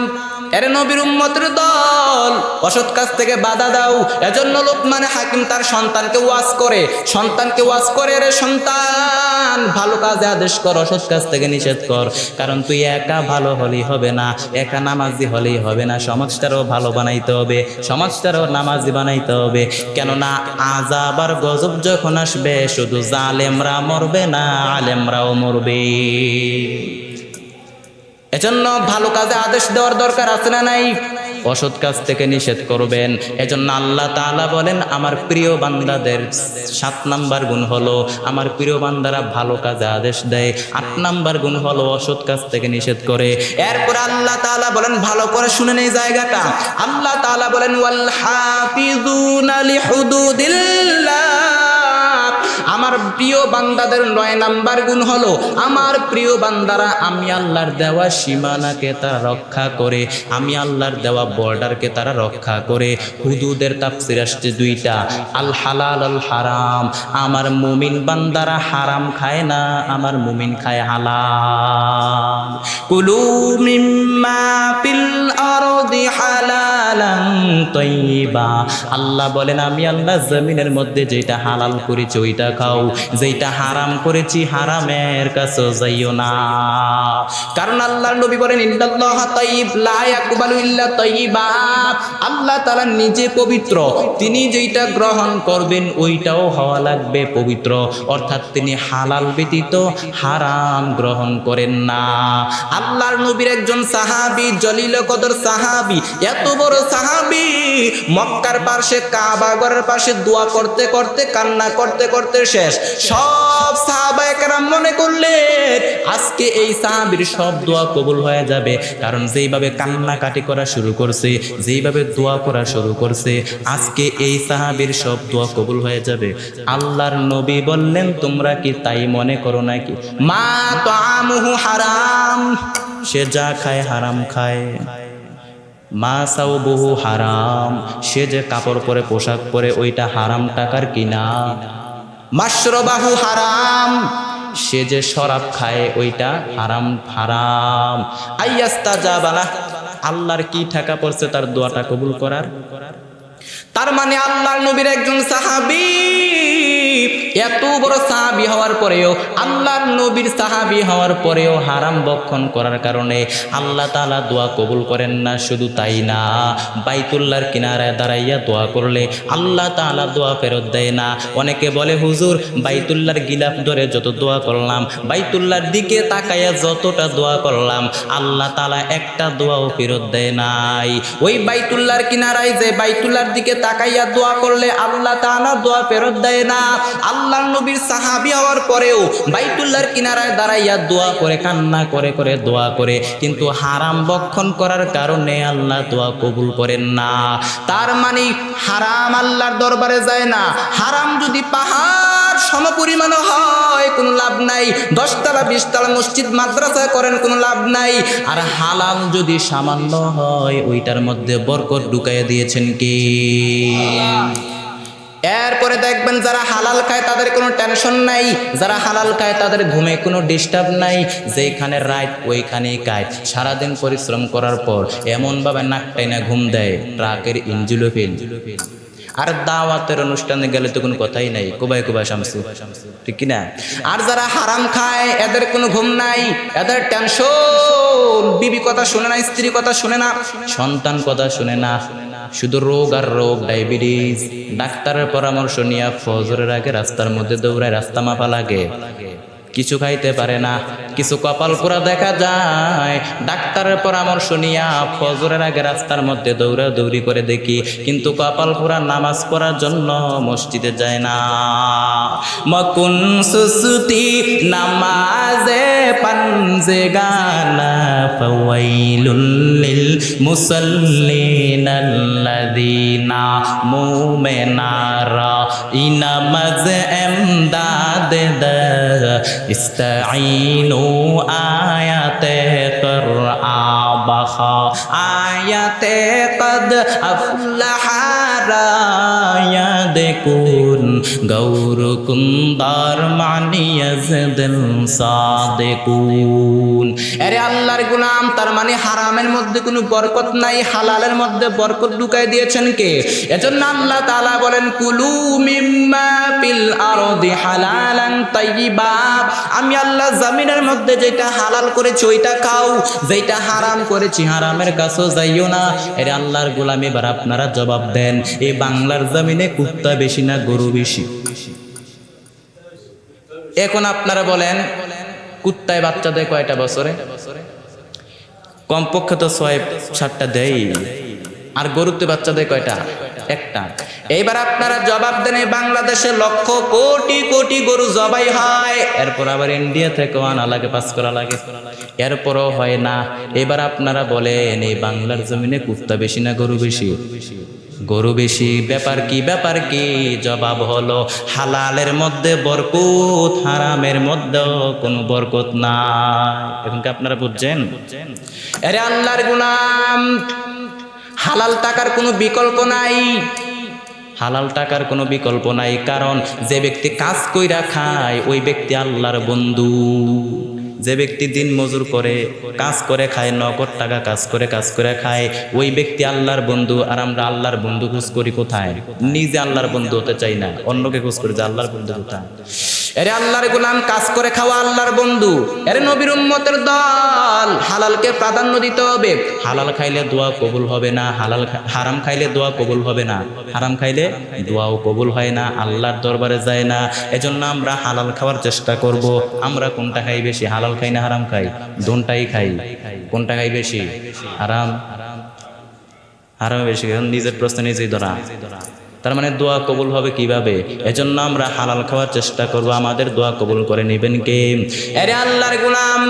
এরে নবীর উম্মতের দল, অসৎ কাজ থেকে বাধা দাও। এজন্য লোকমান হাকিম তার সন্তানকে ওয়াজ করে, রে সন্তান, ভালো কাজে আদেশ কর, অসৎ কাজ থেকে নিষেধ কর। কারণ তুই একা ভালো হলেই হবে না, একা নামাজি হলেই হবে না, সমাজটারও ভালো বানাইতে হবে, সমাজটারও নামাজি বানাইতে হবে। কেননা আযাব আর গজব যখন আসবে, শুধু জালেমরা মরবে না, আলেমরাও মরবে। এজন্য ভালো কাজে আদেশ দেওয়ার দরকার আছে না নাই? অসৎ কাজ থেকে নিষেধ করবেন। এজন্য আল্লাহ তাআলা বলেন আমার প্রিয় বান্দাদের 7 নাম্বার গুণ হলো আমার প্রিয় বান্দারা ভালো কাজে আদেশ দেয়, 8 নাম্বার গুণ হলো অসৎ কাজ থেকে নিষেধ করে। এরপর আল্লাহ তাআলা বলেন, ভালো করে শুনেন এই জায়গাটা, আল্লাহ তাআলা বলেন ওয়াল হাফিজুনা লিহুদুদিল্লাহ, আমার প্রিয় বান্দাদের 9 নাম্বার গুণ হলো আমার প্রিয় বান্দারা আমি আল্লাহর দেওয়া সীমানাকে তারা রক্ষা করে, আমি আল্লাহর দেওয়া বর্ডারকে তারা রক্ষা করে। হুদুদের তাফসীর আসছে 2টা, আল হালাল আল হারাম। আমার মুমিন বান্দারা হারাম খায় না, আমার মুমিন খায় হালাল। কুলু মিম্মা ফিল আরদি হালালান তাইয়্যিবা, আল্লাহ বলেন আমি আল্লাহ জমিনের মধ্যে যেটা হালাল করেছি ওইটা খাও, যেটা হারাম করেছি হারামের কাছে যাইও না। কারণ আল্লাহর নবী বলেন ইন্নাল্লাহা তাইয়্যিব লা ইয়াকবালু ইল্লা তাইয়্যিবা, আল্লাহ তাআলা নিজে পবিত্র, তিনি যেটা গ্রহণ করবেন ওইটাও হওয়া লাগবে পবিত্র, অর্থাৎ তিনি হালাল ব্যতীত হারাম গ্রহণ করেন না। আল্লাহর নবীর একজন সাহাবী, জলিল কদর সাহাবী, এত বড় সাহাবী, মক্কার পাশে কাবা ঘরের পাশে দোয়া করতে করতে কান্না করতে করতে শেষ। সব সাহাবায়ে কেরাম মনে করলেন আজকে এই সাহাবীর সব দোয়া কবুল হয়ে যাবে, কারণ যেইভাবে কান্নাকাটি করা শুরু করছে, যেইভাবে দোয়া করা শুরু করছে, আজকে এই সাহাবীর সব দোয়া কবুল হয়ে যাবে। আল্লাহর নবী বললেন তোমরা কি তাই মনে করো নাকি? মা তাআমুহু হারাম, সে যা খায় হারাম খায়। মা সাওবুহু হারাম, সে যে কাপড় পরে পোশাক পরে ওইটা হারাম টাকার কিনা। মাশরাবাহু হারাম, সে যে শরাব খায় ওইটা হারাম হারাম। আইয়াস্তাজাবালা, আল্লাহর কি ঠেকা পড়ছে তার দোয়াটা কবুল করার? তার মানে আল্লাহর নবীর একজন সাহাবী এত বড় সাহাবী হওয়ার পরেও, আল্লাহর নবীর সাহাবী হওয়ার পরেও হারাম ভক্ষণ করার কারণে আল্লাহ তাআলা দোয়া কবুল করেন না। শুধু তাই না, বাইতুল্লাহর কিনারায় দাঁড়াইয়া দোয়া করলে আল্লাহ তাআলা দোয়া ফেরত দেয় না। অনেকে বলে হুজুর বাইতুল্লাহর গিলাফ ধরে যত দোয়া করলাম, বাইতুল্লাহর দিকে তাকাইয়া যতটা দোয়া করলাম, আল্লাহ তাআলা একটা দোয়াও ফেরত দেয় নাই। ওই বাইতুল্লাহর কিনারায় যে বাইতুল্লাহর দিকে তাকাইয়া দোয়া করলে আল্লাহ তাআলা দোয়া ফেরত দেয় না। আল্লাহর নবীর সাহাবী হওয়ার পরেও বাইতুল্লাহর কিনারায় দাঁড়াইয়া দোয়া করে, কান্না করে করে দোয়া করে, কিন্তু হারাম ভক্ষণ করার কারণে আল্লাহ দোয়া কবুল করেন না। তার মানে হারাম আল্লাহর দরবারে যায় না। হারাম যদি পাহাড় সমপরিমাণ হয় কোনো লাভ নাই, 10 তলা 20 তলা মসজিদ মাদ্রাসা করেন কোনো লাভ নাই। আর হালাল যদি সামান্য হয় ওইটার মধ্যে বরকত ঢুকাইয়া দিয়েছেন কি? এরপরে দেখবেন যারা হালাল খায় তাদের কোনো টেনশন নাই, যারা হালাল খায় তাদের ঘুমে কোনো ডিস্টার্ব নাই। যেখানে রাত ওইখানেই কাজ। সারাদিন পরিশ্রম করার পর এমনভাবে নাক টাইনা ঘুম দেয়, ট্রাকের ইঞ্জিনও ফেল। আর দাওয়াতের অনুষ্ঠানে গেলে তো কোনো কথাই নাই, কোবাই কোবাই শামসু, ঠিক কিনা? আর যারা হারাম খায় এদের কোনো ঘুম নাই, এদের টেনশন। বিবি কথা শুনে না, স্ত্রী কথা শুনে না, সন্তান কথা শুনে না, শুধু রোগ আর রোগ, ডায়াবেটিস। ডাক্তারের পরামর্শ নিয়ে ফজরের আগে রাস্তার মধ্যে দৌড়ায়, রাস্তা মাপা লাগে, কিছু খাইতে পারে না। কিছু কপাল পোড়া দেখা যায় ডাক্তারের পরামর্শ নিয়ে ফজরের আগে রাস্তার মধ্যে দৌড়াদৌড়ি করে দেখি, কিন্তু কপাল পোড়া নামাজ পড়ার জন্য মসজিদে যায় না। মকুন সুসুতি নামাজে পানজে গানা ফাওয়াইলুল লিল মুসাল্লিনাল্লাযিনা মুমিনারা ইনামাজ এমদাদ ইস্তাঈনু আয়াতে করআ বাখা আয়াতে কদ আফলাহা রায়া দেখুন গৌরকুন দার মানিয়াজদিল সাদিকুন। আরে আল্লাহর গোলাম, তার মানে হারামের মধ্যে কোনো বরকত নাই, হালালের মধ্যে বরকত ঢুকাই দিয়েছেন কে? এজন্য আল্লাহ তাআলা বলেন কুলু মিম্মা ফিল আরদি হালালান তাইয়্যিবা। আমি আল্লাহ জমিনের মধ্যে যেটা হালাল করেছি ওইটা খাও, যেটা হারাম করেছি হারামের কাছেও যাইও না। এর আল্লাহর গোলাম, এবার আপনারা জবাব দেন, এই বাংলার জমিনে কুত্তা বেশি না গরু বেশি? এখন আপনারা বলেন, কুত্তায় বাচ্চা দেয় কয়টা বছরে? কমপক্ষে তো 6-7টা দেয়। আর গরুতে বাচ্চা দেয় কয়টা? একটা। এইবার আপনারা জবাব দেন, বাংলাদেশে লক্ষ কোটি কোটি গরু জবাই হয়, এরপর আবার ইন্ডিয়া থেকেও আনা লাগে, পাস করা লাগে, এরপরও হয় না। এবার আপনারা বলেন, এই বাংলার জমিনে কুত্তা বেশি না গরু বেশি? গরু বেশি। ব্যাপার কি? ব্যাপার কি? জবাব হলো হালালের মধ্যে বরকত, হারামের মধ্যেও কোনো বরকত নাই। এখন কি আপনারা বুঝছেন? আরে আল্লাহর গোলাম, হালাল টাকার কোনো বিকল্প নাই, হালাল টাকার কোনো বিকল্প নাই। কারণ যে ব্যক্তি কাজ কইরা খায় ওই ব্যক্তি আল্লাহর বন্ধু। যে ব্যক্তি দিন মজুর করে কাজ করে খায়, নগদ টাকা কাজ করে খায়, ওই ব্যক্তি আল্লাহর বন্ধু। আর আমরা আল্লাহর বন্ধু খোঁজ করি কোথায়? নিজে আল্লাহর বন্ধু হতে চাই না, অন্যকে খোঁজ করি যে আল্লাহর বন্ধু কোথায়। এরে আল্লাহর গোলাম, কাজ করে খাওয়া আল্লাহর বন্ধু। এরে নবীর উম্মতের দল, হালালকে প্রাধান্য দিতে হবে। হালাল খাইলে দোয়া কবুল হবে না, হারাম খাইলে দোয়া কবুল হবে না, হারাম খাইলে দোয়াও কবুল হয় না, আল্লাহর দরবারে যায় না। এজন্য আমরা হালাল খাওয়ার চেষ্টা করব। আমরা কোনটা খাই বেশি? হালাল খাই না হারাম খাই? দুনটাই খাই। কোনটা খাই বেশি? হারাম। হারাম বেশি। নিজের প্রশ্ন নিজেই ধরা। তার মানে দোয়া কবুল হবে কিভাবে? এজন্য আমরা হালাল খাওয়ার চেষ্টা করব। আমাদের দোয়া কবুল করে নেবেন কে? আরে আল্লাহর গোলাম,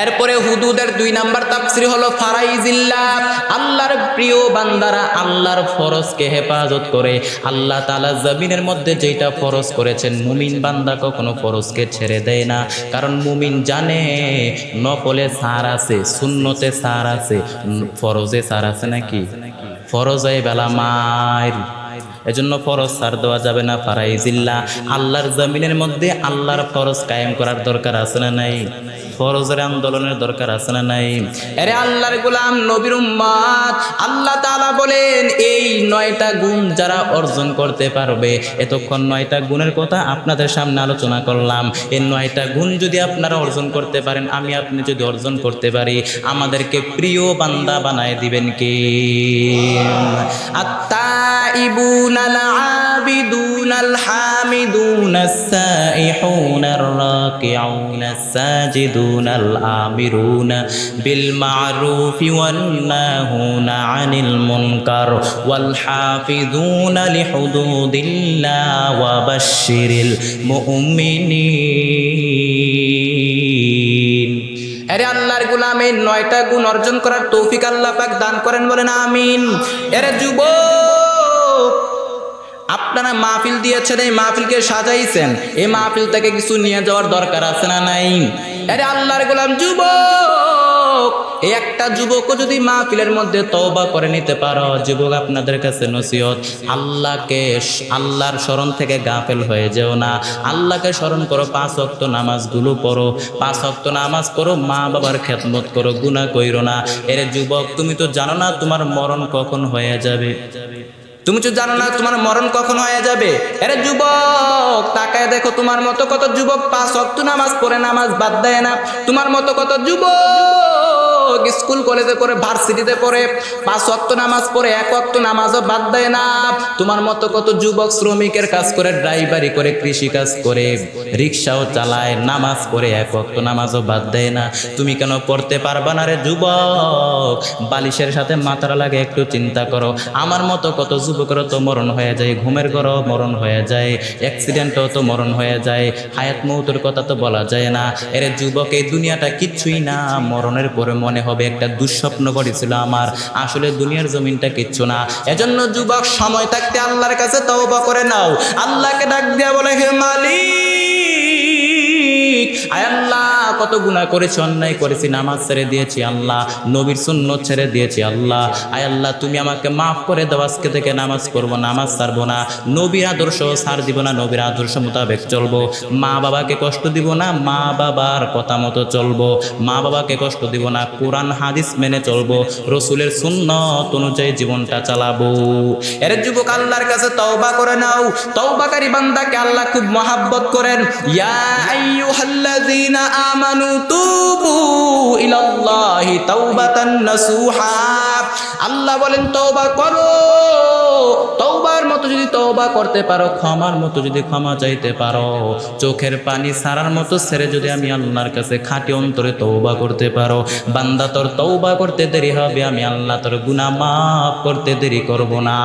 এরপরে হুদুদের 2 নাম্বার তাফসীর হলো ফারাইজিল্লাহ। আল্লাহর প্রিয় বান্দারা আল্লাহর ফরজকে হেফাজত করে। আল্লাহ তাআলা জমিনের মধ্যে যেটা ফরজ করেছেন, মুমিন বান্দা কখনো ফরজকে ছেড়ে দেয় না। কারণ মুমিন জানে নফলে ছাড় আছে, সুন্নতে ছাড় আছে, ফরজে ছাড় আছে নাকি? ফরজে বেলা মার, এজন্য ফরজ ছাড় দেওয়া যাবে না। ফারাইজিল্লাহ, আল্লাহর জমিনের মধ্যে আল্লাহর ফরজ কায়েম করার দরকার আছে না নাই? ফরজের আন্দোলনের দরকার আছে না নাই? আরে আল্লাহর গোলাম, নবীর উম্মত, আল্লাহ তাআলা বলেন এই 9টা গুণ যারা অর্জন করতে পারবে, এতক্ষণ 9টা গুণের কথা আপনাদের সামনে আলোচনা করলাম, এই 9টা গুণ যদি আপনারা অর্জন করতে পারেন, আমি আপনি যদি অর্জন করতে পারি, আমাদেরকে প্রিয় বান্দা বানায় দিবেন কে? আত্তাইবুনাল আবিদুনাল হামিদুনাস সাইহুনার রাকিউনাস সাজিদুনাল আমিরুনা বিল মা'রুফি ওয়ান নাহুনা আনিল মুনকার ওয়াল হাফিজুনা লিহুদুদিল্লাহ ওয়া বাশশিরিল মুমিনিন। আরে আল্লাহর গোলাম, এই 9টা গুণ অর্জন করার তৌফিক আল্লাহ পাক দান করেন, বলেন আমিন। আরে যুবক, আপনারা মাহফিল দিয়েছেন, এই মাহফিলকে সাজাইছেন, এই মাহফিল থেকে কিছু নিয়ে যাওয়ার দরকার আছে না নাই? আরে আল্লাহর গোলাম যুবক, এই একটা যুবকও যদি মাহফিলের মধ্যে তওবা করে নিতে পারো, যুবক আপনাদের কাছে নসিহত, আল্লাহর স্মরণ থেকে গাফেল হয়ে যেও না। আল্লাহকে স্মরণ করো, 5 ওয়াক্ত নামাজগুলো পড়ো, 5 ওয়াক্ত নামাজ পড়ো, মা বাবার খেদমত করো, গুনাহ কইরো না। এর যুবক, তুমি তো জানো না তোমার মরণ কখন হয়ে যাবে, তুমি তো জানো না তোমার মরণ কখন হয়ে যাবে। আরে যুবক, তাকায় দেখো, তোমার মতো কত যুবক 5 ওয়াক্ত নামাজ পড়ে নামাজ বাদ দেয় না। তোমার মতো কত যুবক স্কুল কলেজে পড়ে, ভার্সিটিতে পড়ে, 5 ওয়াক্ত নামাজ পড়ে 1 ওয়াক্ত নামাজও বাদ দেয় না। তোমার মতো কত যুবক শ্রমিকের কাজ করে, ড্রাইভারি করে, কৃষি কাজ করে, রিক্সাও চালায়, নামাজ পড়ে 1 ওয়াক্ত নামাজও বাদ দেয় না। তুমি কেন পড়তে পারবা না রে যুবক? বালিশের সাথে মাথার লাগে একটু চিন্তা করো। আমার মতো কত যুবকেরও তো মরণ হয়ে যায়, ঘুমের ঘরও মরণ হয়ে যায়, অ্যাক্সিডেন্টও তো মরণ হয়ে যায়, হায়াত মৌতের কথা তো বলা যায় না। এর যুবক, এই দুনিয়াটা কিচ্ছুই না, মরণের পরে মনে হবে একটা দুঃস্বপ্ন ঘটেছিল আমার, আসলে দুনিয়ার জমিনটা কিচ্ছু না। এজন্য যুবক, সময় থাকতে আল্লাহর কাছে তওবা করে নাও। আল্লাহকে ডাক দিয়া বলে, হে মালিক, আয় আল্লাহ, কত গুনাহ করেছি, অন্যায় করেছি, নামাজ ছেড়ে দিয়েছি আল্লাহ, নবীর সুন্নত ছেড়ে দিয়েছি আল্লাহ। আয় আল্লাহ, তুমি আমাকে মাফ করে দাও, আজকে থেকে নামাজ পড়বো, নামাজ ছাড়বো না, নবীর আদর্শ ছাড় দিব না, নবীর আদর্শ মোতাবেক চলবো, মা বাবাকে কষ্ট দিব না, মা বাবার কথা মতো চলবো, মা বাবাকে কষ্ট দিব না, কোরআন হাদিস মেনে চলবো, রসুলের সুন্নত অনুযায়ী জীবনটা চালাবো। এর যুবক, আল্লাহর কাছে তওবা করে নাও। তওবাকারী বান্দাকে আল্লাহ খুব মহাব্বত করেন। ইয়া আইয়ুহাল্লাযীনা আমানু তুবু ইলাল্লাহি তাওবাতান নাসুহা। আল্লাহ বলেন তওবা করো। তওবার মতো যদি তওবা করতে পারো, ক্ষমার মতো যদি ক্ষমা চাইতে পারো, চোখের পানি ছাড়ার মতো ছেড়ে যদি আমি আল্লাহর কাছে খাঁটি অন্তরে তওবা করতে পারো, বান্দা তোর তওবা করতে দেরি হবে, আমি আল্লাহ তোর গুনাহ মাফ করতে দেরি করব না।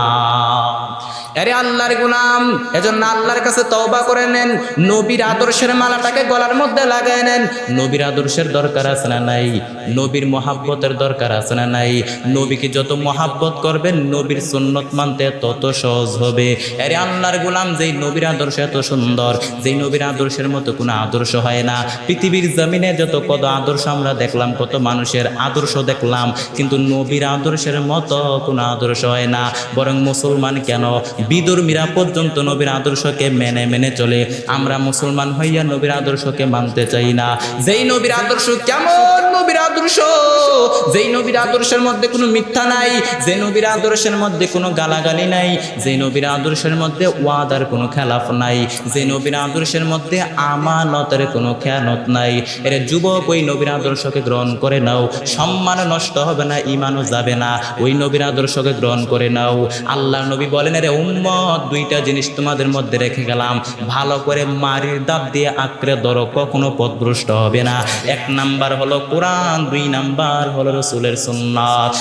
আরে আল্লাহর গোলাম, এজন্য আল্লাহর কাছে তওবা করে নেন, নবীর আদর্শের মালাটাকে গলার মধ্যে লাগায় নেন। নবীর আদর্শের দরকার আছে না নাই? নবীর মহাব্বতের দরকার আছে না নাই? নবীকে যত মহাব্বত করবেন, নবীর সুন্নত মানতে তত সহজ হবে। আরে আল্লাহর গোলাম, যেই নবীর আদর্শ এত সুন্দর, যেই নবীর আদর্শের মতো কোনো আদর্শ হয় না। পৃথিবীর জমিনে যত কত আদর্শ আমরা দেখলাম, কত মানুষের আদর্শ দেখলাম, কিন্তু নবীর আদর্শের মতো কোনো আদর্শ হয় না। বরং মুসলমান কেন, বিধর্মীরা পর্যন্ত নবীর আদর্শকে মেনে মেনে চলে, আমরা মুসলমান হইয়া নবীর আদর্শকে মানতে চাই না। যেই নবীর আদর্শ, কেমন নবীর আদর্শ, যেই নবীর আদর্শের মধ্যে কোনো মিথ্যা নাই, যে নবীর আদর্শের মধ্যে কোনো গালাগালি নাই, যে নবীর আদর্শের মধ্যে ওয়াদার কোনো খেলাফ নাই, যে নবীর আদর্শের মধ্যে আমানতের কোনো খেয়ানত নাই। এর যুবক, ওই নবীর আদর্শকে গ্রহণ করে নাও, সম্মান নষ্ট হবে না, ঈমানও যাবে না, ওই নবীর আদর্শকে গ্রহণ করে নাও। আল্লাহ নবী বলেন, রে উম্মত, 2টা জিনিস তোমাদের মধ্যে রেখে গেলাম, ভালো করে মারির দাঁত দিয়ে আঁকড়ে ধরো, কখনো পথভ্রষ্ট হবে না। 1 নাম্বার হলো কোরআন, 2 নাম্বার হলো রাসূলের সুন্নাত।